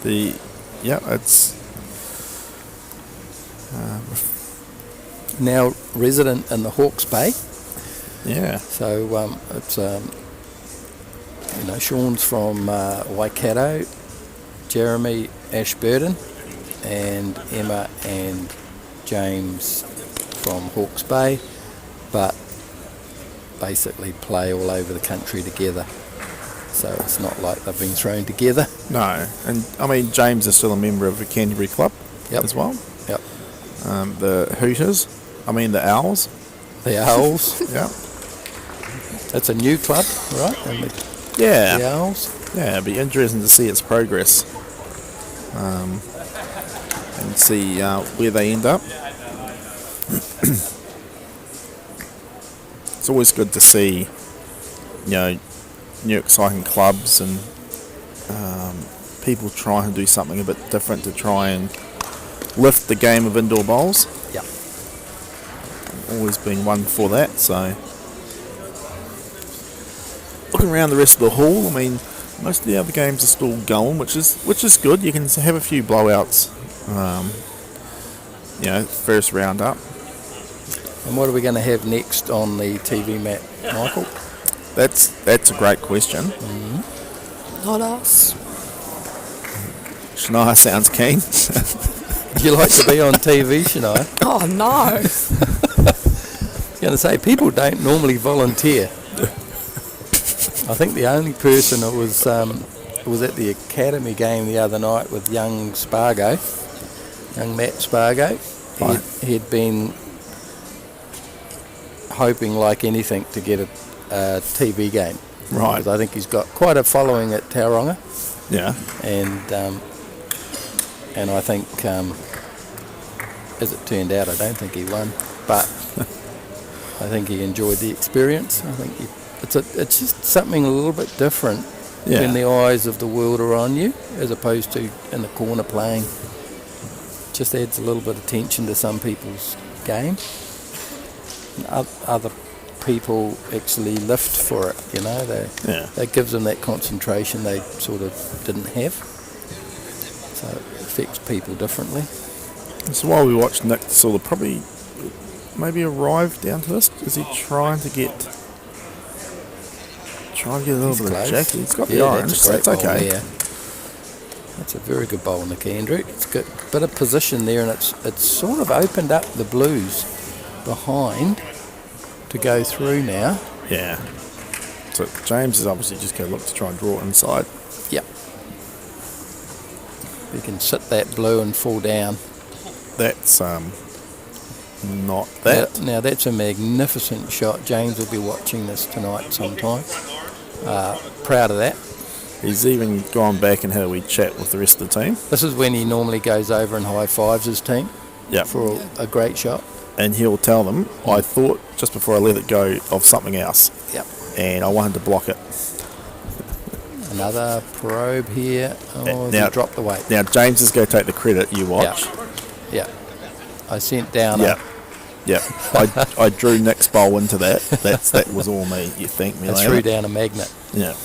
C: It's
B: Now resident in the Hawke's Bay.
C: yeah.
B: So it's you know, Sean's from Waikato, Jeremy Ashburton, and Emma and James from Hawke's Bay, but basically play all over the country together. So it's not like they've been thrown together.
C: No, and I mean James is still a member of the Canterbury Club
B: Yep.
C: as well.
B: Yep.
C: The Hooters, the Owls.
B: The Owls.
C: Yeah.
B: That's a new club, right? And the
C: Yeah.
B: Owls.
C: Yeah, it'd be interesting to see its progress and see where they end up. It's always good to see, new exciting clubs and people trying to do something a bit different to try and lift the game of indoor bowls.
B: Yep.
C: Always been one for that, so looking around the rest of the hall, most of the other games are still going, which is good. You can have a few blowouts, first round up.
B: And what are we going to have next on the TV mat, Michael?
C: That's a great question.
F: Not us.
C: Shania sounds keen.
B: Would you like to be on TV, Shania?
F: Oh no.
B: I was going to say, people don't normally volunteer. I think the only person that was at the academy game the other night with young Matt Spargo.
C: Right.
B: He'd been hoping like anything to get a TV game.
C: Right.
B: Because I think he's got quite a following at Tauranga,
C: Yeah.
B: and I think, as it turned out, I don't think he won. but I think he enjoyed the experience. I think it's just something a little bit different when the eyes of the world are on you, as opposed to in the corner playing. Just adds a little bit of tension to some people's game. Other people actually lift for it, you know. That gives them that concentration they sort of didn't have. So it affects people differently.
C: So while we watch Nick sort of probably maybe arrive down to this, is he trying to get a little bit of jack? He's got the orange,
B: that's a
C: so
B: great
C: it's
B: bowl
C: okay.
B: there. That's a very good bowl, Nick Andrew. It's good bit of position there, and it's sort of opened up the blues behind to go through now.
C: Yeah. So James is obviously just going to look to try and draw it inside.
B: Yep. You can sit that blue and fall down.
C: That's not that.
B: Now that's a magnificent shot. James will be watching this tonight sometime. Proud of that.
C: He's even gone back and had a wee chat with the rest of the team.
B: This is when he normally goes over and high fives his team for a great shot.
C: And he'll tell them, I thought just before I let it go of something else.
B: Yep.
C: And I wanted to block it.
B: Another probe here. Oh,
C: now,
B: he dropped the weight.
C: Now James is going to take the credit. You watch.
B: Yeah. I sent down
C: Yeah. I drew Nick's bowl into that. That was all me. You thank me
B: I
C: later.
B: threw down a magnet.
C: Yeah.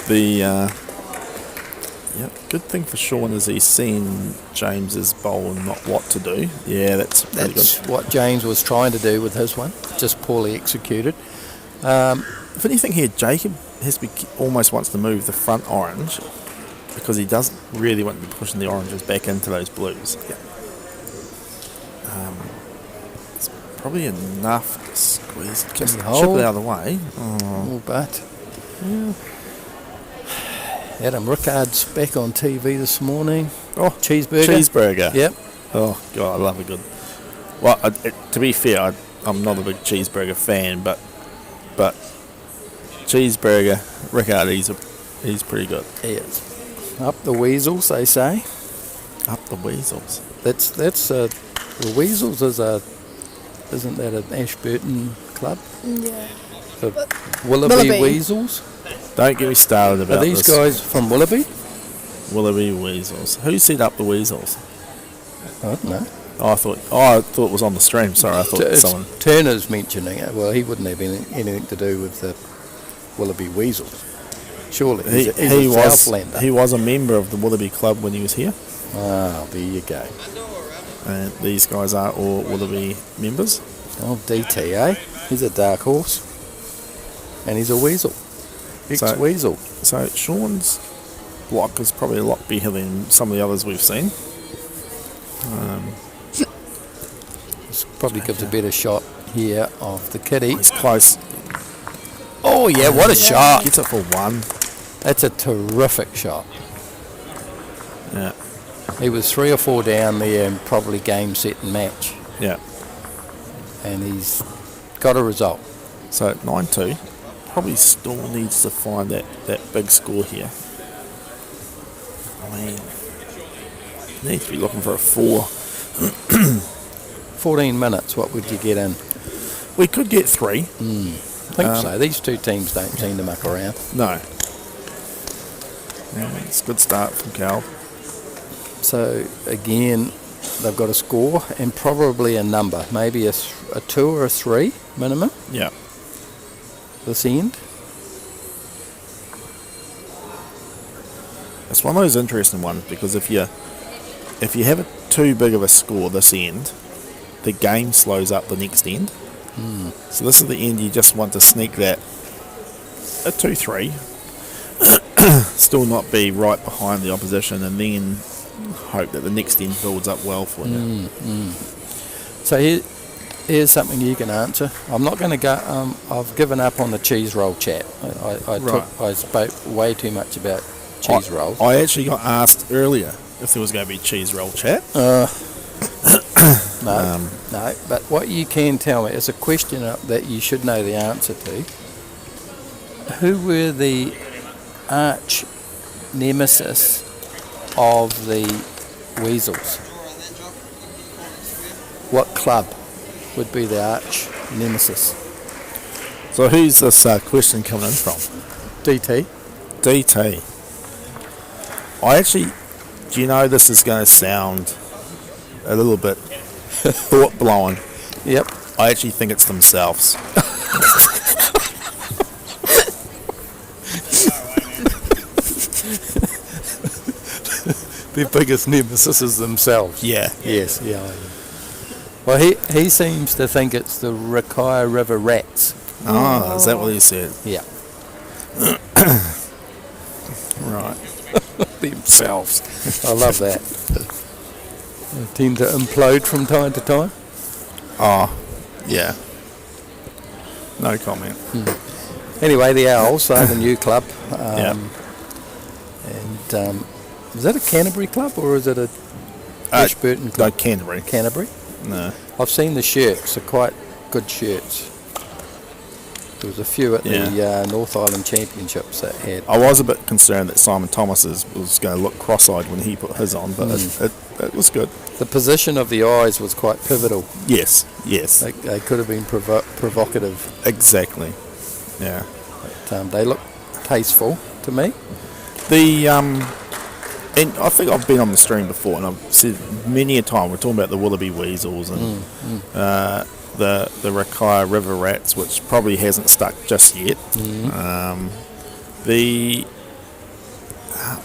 C: The good thing for Sean is he's seen James's bowl and not what to do. Yeah, that's pretty
B: That's
C: good.
B: what James was trying to do with his one, just poorly executed.
C: If anything here, Jacob almost wants to move the front orange because he doesn't really want to be pushing the oranges back into those blues.
B: Yeah.
C: It's probably enough to squeeze. Just
B: you
C: chip
B: hold?
C: it out of the way.
B: Oh, but Adam Rickard's back on TV this morning.
C: Oh,
B: Cheeseburger. Yep.
C: Oh, God, I love a good... Well, to be fair, I'm not a big cheeseburger fan, but cheeseburger, Rickard, he's pretty good.
B: He is. Up the weasels, they say.
C: Up the weasels.
B: That's the Weasels isn't that an Ashburton club?
F: Yeah.
B: The Willoughby
F: Willoughby.
B: Weasels.
C: Don't get me started about
B: Are these
C: this.
B: guys from Willoughby?
C: Willoughby Weasels. Who set up the Weasels?
B: I don't know.
C: I thought it was on the stream. Sorry, I thought
B: It's
C: someone...
B: Turner's mentioning it. Well, he wouldn't have anything to do with the Willoughby Weasels. Surely. He's a Southlander.
C: He was a member of the Willoughby Club when he was here.
B: Ah, there you go.
C: And these guys are all Willoughby members.
B: Oh, DT, eh? He's a dark horse. And he's a weasel. Ex-weasel.
C: So Sean's block is probably a lot better than some of the others we've seen.
B: This probably gives a better shot here of the kitty.
C: He's close.
B: Oh, yeah, what a shot.
C: Gets it for one.
B: That's a terrific shot.
C: Yeah.
B: He was 3 or 4 down there and probably game, set and match.
C: Yeah.
B: And he's got a result.
C: So 9-2. Probably still needs to find that big score here. I mean, needs to be looking for a 4.
B: 14 minutes, what would you get in?
C: We could get 3.
B: I think so. These two teams don't seem to muck around.
C: No. Yeah, it's a good start from Cal.
B: So, again, they've got a score and probably a number. Maybe a 2 or a 3 minimum
C: Yeah.
B: this end.
C: It's one of those interesting ones because if you have too big of a score this end, the game slows up the next end. So this is the end you just want to sneak that a 2-3, still not be right behind the opposition, and then hope that the next end builds up well for you.
B: So here's something you can answer. I'm not going to go. I've given up on the cheese roll chat. I spoke way too much about cheese rolls.
C: I actually got asked earlier if there was going to be cheese roll chat.
B: No, but what you can tell me is a question that you should know the answer to. Who were the arch nemesis of the weasels.
G: Draw on that, Jock. You can call it square.
B: What club would be the arch nemesis?
C: So who's this question coming in from?
B: DT.
C: DT. I actually, do you know this is going to sound a little bit thought blowing?
B: Yep.
C: I actually think it's themselves.
B: Their biggest nemesis is themselves.
C: Yeah.
B: Yes, yeah. Well, he seems to think it's the Rakaia River rats.
C: Oh, is that what he said?
B: Yeah.
C: Right.
B: Themselves. I love that. They tend to implode from time to time.
C: Oh, yeah. No comment.
B: Anyway, the Owls, they're the new club.
C: Yeah.
B: And is that a Canterbury club or is it a Ashburton
C: No,
B: club?
C: Canterbury.
B: Canterbury?
C: No.
B: I've seen the shirts. They're quite good shirts. There was a few at the North Island Championships that had.
C: I was a bit concerned that Simon Thomas was going to look cross-eyed when he put his on, but it was good.
B: The position of the eyes was quite pivotal.
C: Yes.
B: They could have been provocative.
C: Exactly. Yeah.
B: But, they look tasteful to me.
C: The and I think I've been on the stream before, and I've said many a time we're talking about the Willoughby Weasels and the Rakaia River Rats, which probably hasn't stuck just yet.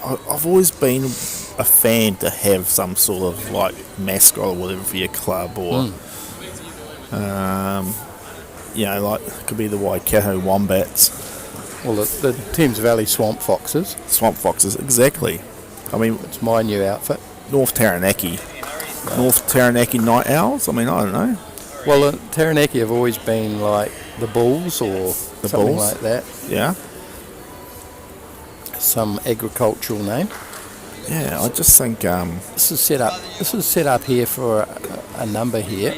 C: I've always been a fan to have some sort of like mascot or whatever for your club, or like it could be the Waikato Wombats.
B: Well, the Thames Valley Swamp Foxes.
C: Swamp Foxes, exactly. I mean,
B: It's my new outfit.
C: North Taranaki Night Owls. I mean, I don't know.
B: Well, Taranaki have always been like the Bulls or
C: The
B: something
C: Bulls?
B: like that.
C: Yeah,
B: Some agricultural name.
C: yeah. I just think,
B: This is set up here for a number here.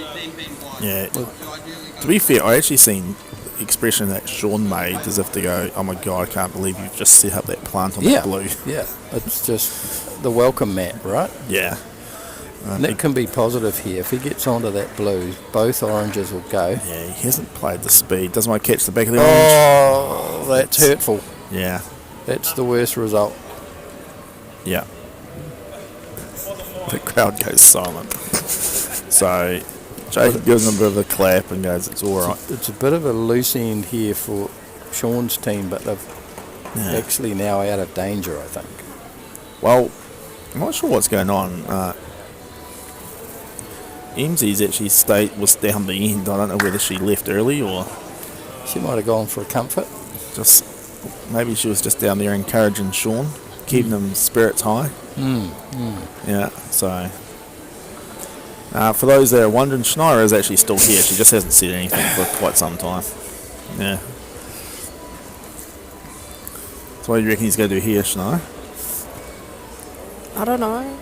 C: yeah. To be fair, I actually seen the expression that Sean made as if to go, "Oh my god, I can't believe you've just set up that plant on that blue."
B: Yeah. It's just the welcome mat, right?
C: Yeah,
B: And it can be positive here. If he gets onto that blue, both oranges will go.
C: yeah. He hasn't played the speed. Doesn't want to catch the back of the orange.
B: Oh, that's hurtful.
C: Yeah,
B: That's the worst result.
C: yeah. The crowd goes silent. So Jacob gives him a bit of a clap and goes, "It's all right."
B: It's a bit of a loose end here for Sean's team, but they've
C: Yeah.
B: actually now out of danger, I think.
C: Well, I'm not sure what's going on. MZ's actually was down the end. I don't know whether she left early or
B: She might have gone for a comfort.
C: just maybe she was just down there encouraging Sean, keeping them spirits high. Yeah, so for those that are wondering, Shania is actually still here. She just hasn't said anything for quite some time. Yeah. So what do you reckon he's going to do here, Shania?
F: I don't know.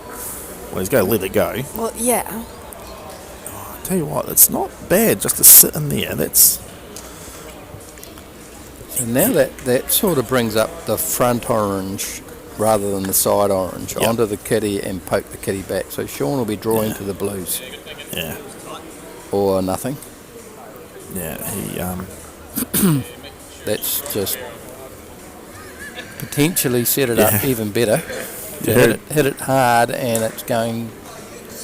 C: Well, he's going to let it go.
F: Well, yeah.
C: Tell you what, it's not bad just to sit in there. That's
B: And now that sort of brings up the front orange rather than the side orange
C: Yep.
B: onto the kitty and poke the kitty back. So Sean will be drawing to the blues
C: yeah,
B: or nothing.
C: yeah. He
B: That's just potentially set it up even better. To
C: Yeah.
B: hit it hard and it's going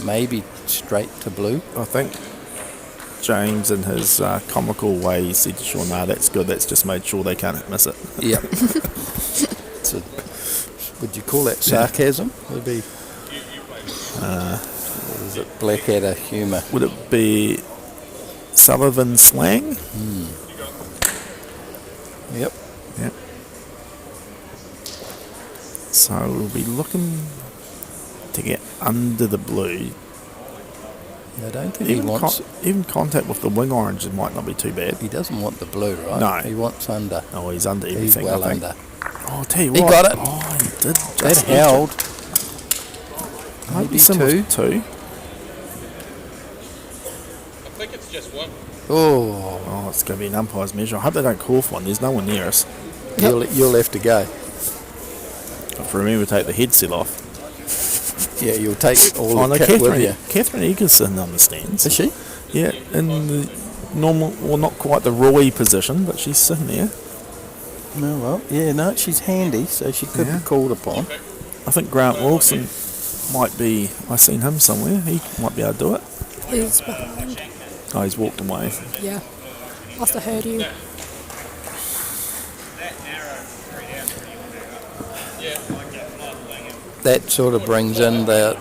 B: maybe straight to blue.
C: I think James, in his comical way, said to Sean, "No, that's good. That's just made sure they can't miss it."
B: Yep. Would you call that sarcasm? Would be. Is it Blackadder humour?
C: Would it be Sullivan slang?
B: Yep.
C: Yep. So we'll be looking to get under the blue.
B: I don't think he wants.
C: Even contact with the wing orange might not be too bad.
B: He doesn't want the blue, right?
C: No.
B: He wants under.
C: Oh, he's under
B: He's
C: everything.
B: well
C: I think.
B: under.
C: Oh, I'll tell you
B: He
C: what.
B: got it.
C: Oh, he did.
B: That
C: Just
B: held.
C: Maybe
B: Maybe
C: some
B: two.
C: of two.
D: I think it's just one.
B: Oh,
C: Oh, it's going to be an umpire's measure. I hope they don't call for one. There's no one near us.
B: you'll have to go.
C: If I remember to take the headset off.
B: Yeah, you'll take all
C: Oh,
B: the
C: no,
B: kit with you.
C: Catherine Egerson understands.
B: Is she?
C: Yeah, in the normal, well, not quite the Roy position, but she's sitting there.
B: No, well, yeah, no, she's handy, so she could
C: Yeah.
B: be called upon.
C: I think Grant Wilson might be. I've seen him somewhere. He might be able to do it.
F: He's behind.
C: Oh, he's walked away.
F: Yeah. Must have heard you.
B: That sort of brings in the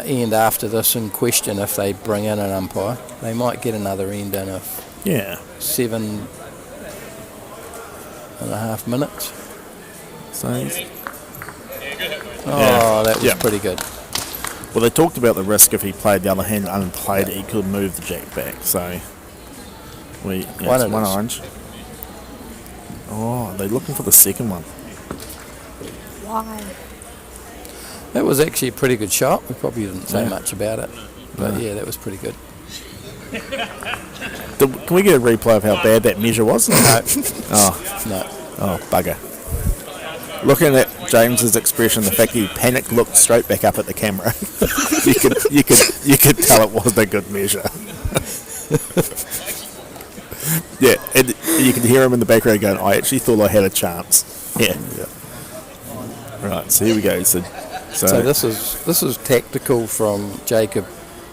B: end after this in question. If they bring in an umpire, they might get another end in of
C: Yeah.
B: 7.5 minutes.
C: So,
B: Oh, that was
C: Yeah.
B: pretty good.
C: well, they talked about the risk if he played the other hand unplayed, he could move the jack back. So,
B: One
C: it's
B: it
C: one
B: is.
C: orange. Oh, they're looking for the second one.
F: Why?
B: That was actually a pretty good shot. We probably didn't say
C: Yeah.
B: much about it, but yeah, that was pretty good.
C: Can we get a replay of how bad that measure was?
B: No,
C: Oh,
B: no.
C: oh, bugger. Looking at James's expression, the fact that he panicked, looked straight back up at the camera. you could tell it wasn't a good measure. Yeah, and you can hear him in the background going, I actually thought I had a chance. Yeah. Right, so here we go. So
B: So this is tactical from Jacob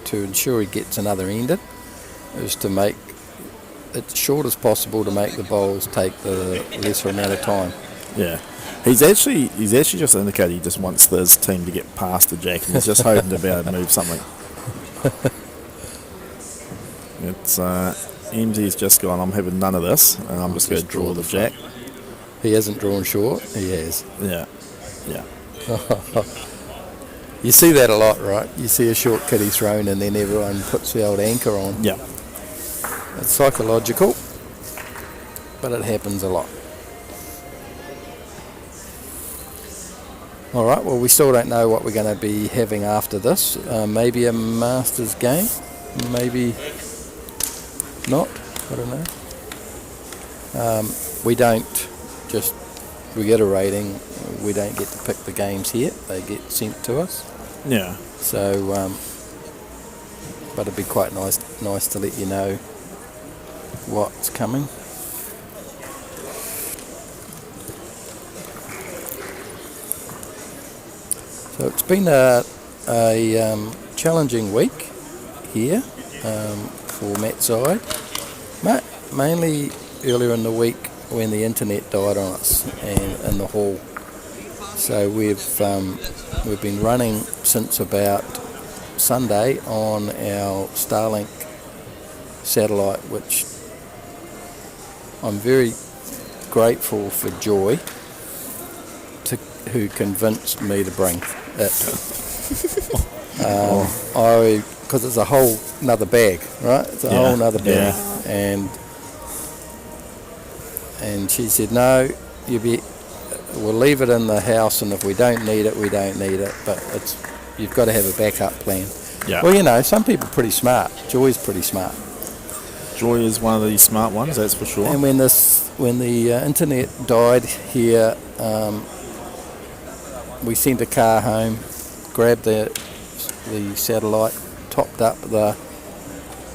B: to ensure he gets another end in, is to make it short as possible to make the bowls take the lesser amount of time.
C: yeah. He's actually just indicated he just wants his team to get past the jack, and he's just hoping to be able to move something. It's MZ's just gone, I'm having none of this, and I'm just going to draw the jack.
B: He hasn't drawn short. He has.
C: Yeah, yeah.
B: You see that a lot, right? You see a short kitty thrown and then everyone puts the old anchor on.
C: Yeah.
B: It's psychological, but it happens a lot. All right, well, we still don't know what we're going to be having after this. Maybe a Masters game, maybe not, I don't know. We don't, just reiterating, we don't get to pick the games here. They get sent to us.
C: Yeah.
B: So, but it'd be quite nice to let you know what's coming. So it's been a challenging week here for Matt's side. Mainly earlier in the week when the internet died on us and in the hall. So we've been running since about Sunday on our Starlink satellite, which I'm very grateful for Joy, who convinced me to bring it. Because it's a whole nother bag, right? It's a whole nother bag, and she said, no, we'll leave it in the house, and if we don't need it, we don't need it. But you've got to have a backup plan.
C: Yeah.
B: Well, you know, some people are pretty smart. Joy's pretty smart.
C: Joy is one of the smart ones, that's for sure.
B: And when the internet died here, we sent a car home, grabbed the satellite, topped up the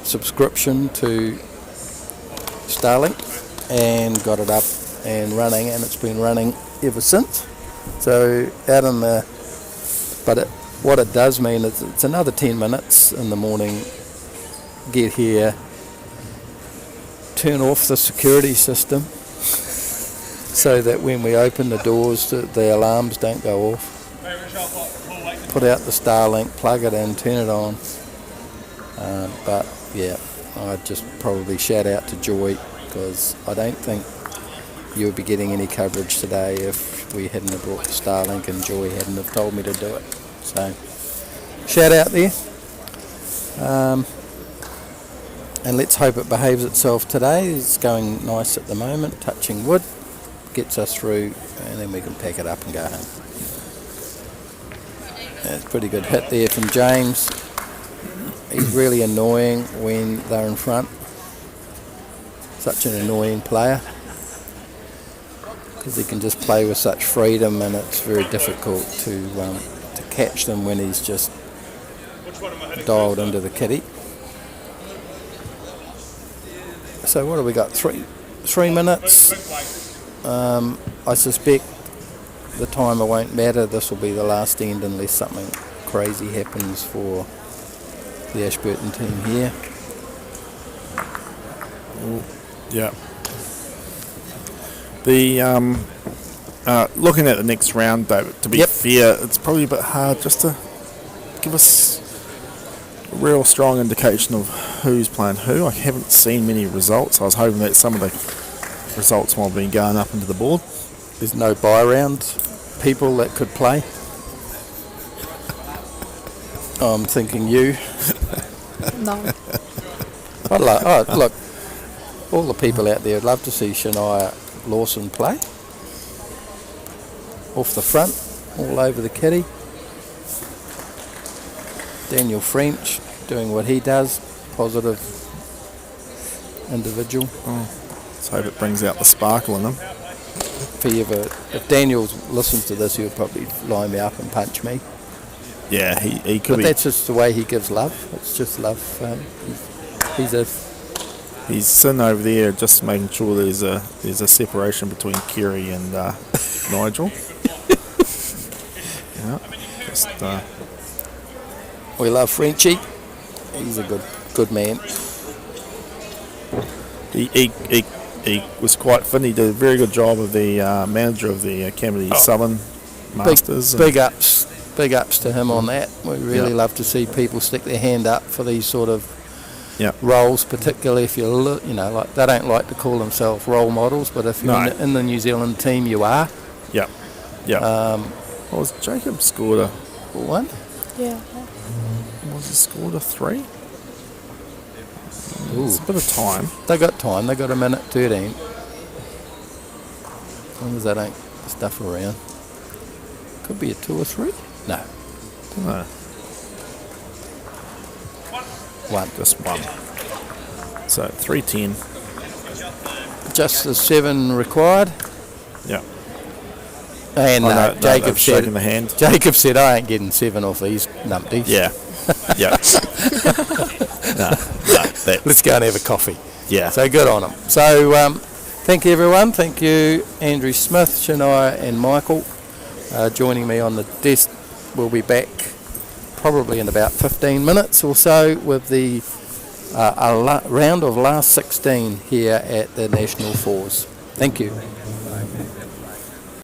B: subscription to Starlink, and got it up and running, and it's been running ever since. So what it does mean is it's another 10 minutes in the morning, get here, turn off the security system so that when we open the doors the alarms don't go off. Put out the Starlink, plug it in, turn it on. But yeah, I'd just probably shout out to Joy, because I don't think you would be getting any coverage today if we hadn't have brought the Starlink and Joy hadn't have told me to do it. So shout out there. And let's hope it behaves itself today. It's going nice at the moment, touching wood, gets us through, and then we can pack it up and go home. That's a pretty good hit there from James. He's really annoying when they're in front. Such an annoying player, because he can just play with such freedom, and it's very difficult to to catch them when he's just
D: Which one am I heading
B: dialed
D: to?
B: into the kitty. So what have we got? 3 minutes. I suspect the timer won't matter. This will be the last end unless something crazy happens for the Ashburton team here.
C: Yeah. The looking at the next round, David, to be
B: Yep.
C: fair, it's probably a bit hard just to give us a real strong indication of who's playing who. I haven't seen many results. I was hoping that some of the results might have been going up into the board.
B: There's no buy round people that could play. I'm thinking you.
F: No.
B: Look, all the people out there would love to see Shania Lawson play. Off the front, all over the kitty. Daniel French doing what he does, positive individual.
C: Let's hope it brings out the sparkle in them.
B: If Daniel listens to this, he'll probably line me up and punch me.
C: Yeah, he could
B: But
C: be.
B: that's just the way he gives love. It's just love.
C: He's sitting over there just making sure there's a separation between Kerry and Nigel. Yeah, just
B: We love Frenchie. He's a good man.
C: he was quite fit. He did a very good job of the manager of the Camberley Southern Masters.
B: Big ups to him on that. We really
C: Yeah.
B: love to see people stick their hand up for these sort of
C: Yeah.
B: roles, particularly if you're, like they don't like to call themselves role models, but if you're
C: No.
B: in the New Zealand team, you are.
C: Yeah, yeah. Was Jacob scored a?
B: One.
F: Yeah.
C: Was he scored a 3?
B: Ooh.
C: It's a bit of time.
B: They got time. They got a minute 13. As long as they don't stuff around. Could be a 2 or 3. No,
C: No,
B: 1.
C: just one. So 3:10.
B: Just the 7 required.
C: Yeah.
B: And
C: No,
B: Jacob
C: shaking
B: said,
C: the hand.
B: Jacob said, I ain't getting 7 off these numpties.
C: Yeah. Yeah. no,
B: Let's go and have a coffee.
C: yeah.
B: So good on them. So thank you, everyone. Thank you, Andrew Smith, Shania and Michael, joining me on the desk. We'll be back probably in about 15 minutes or so with the round of last 16 here at the National Fours. Thank you.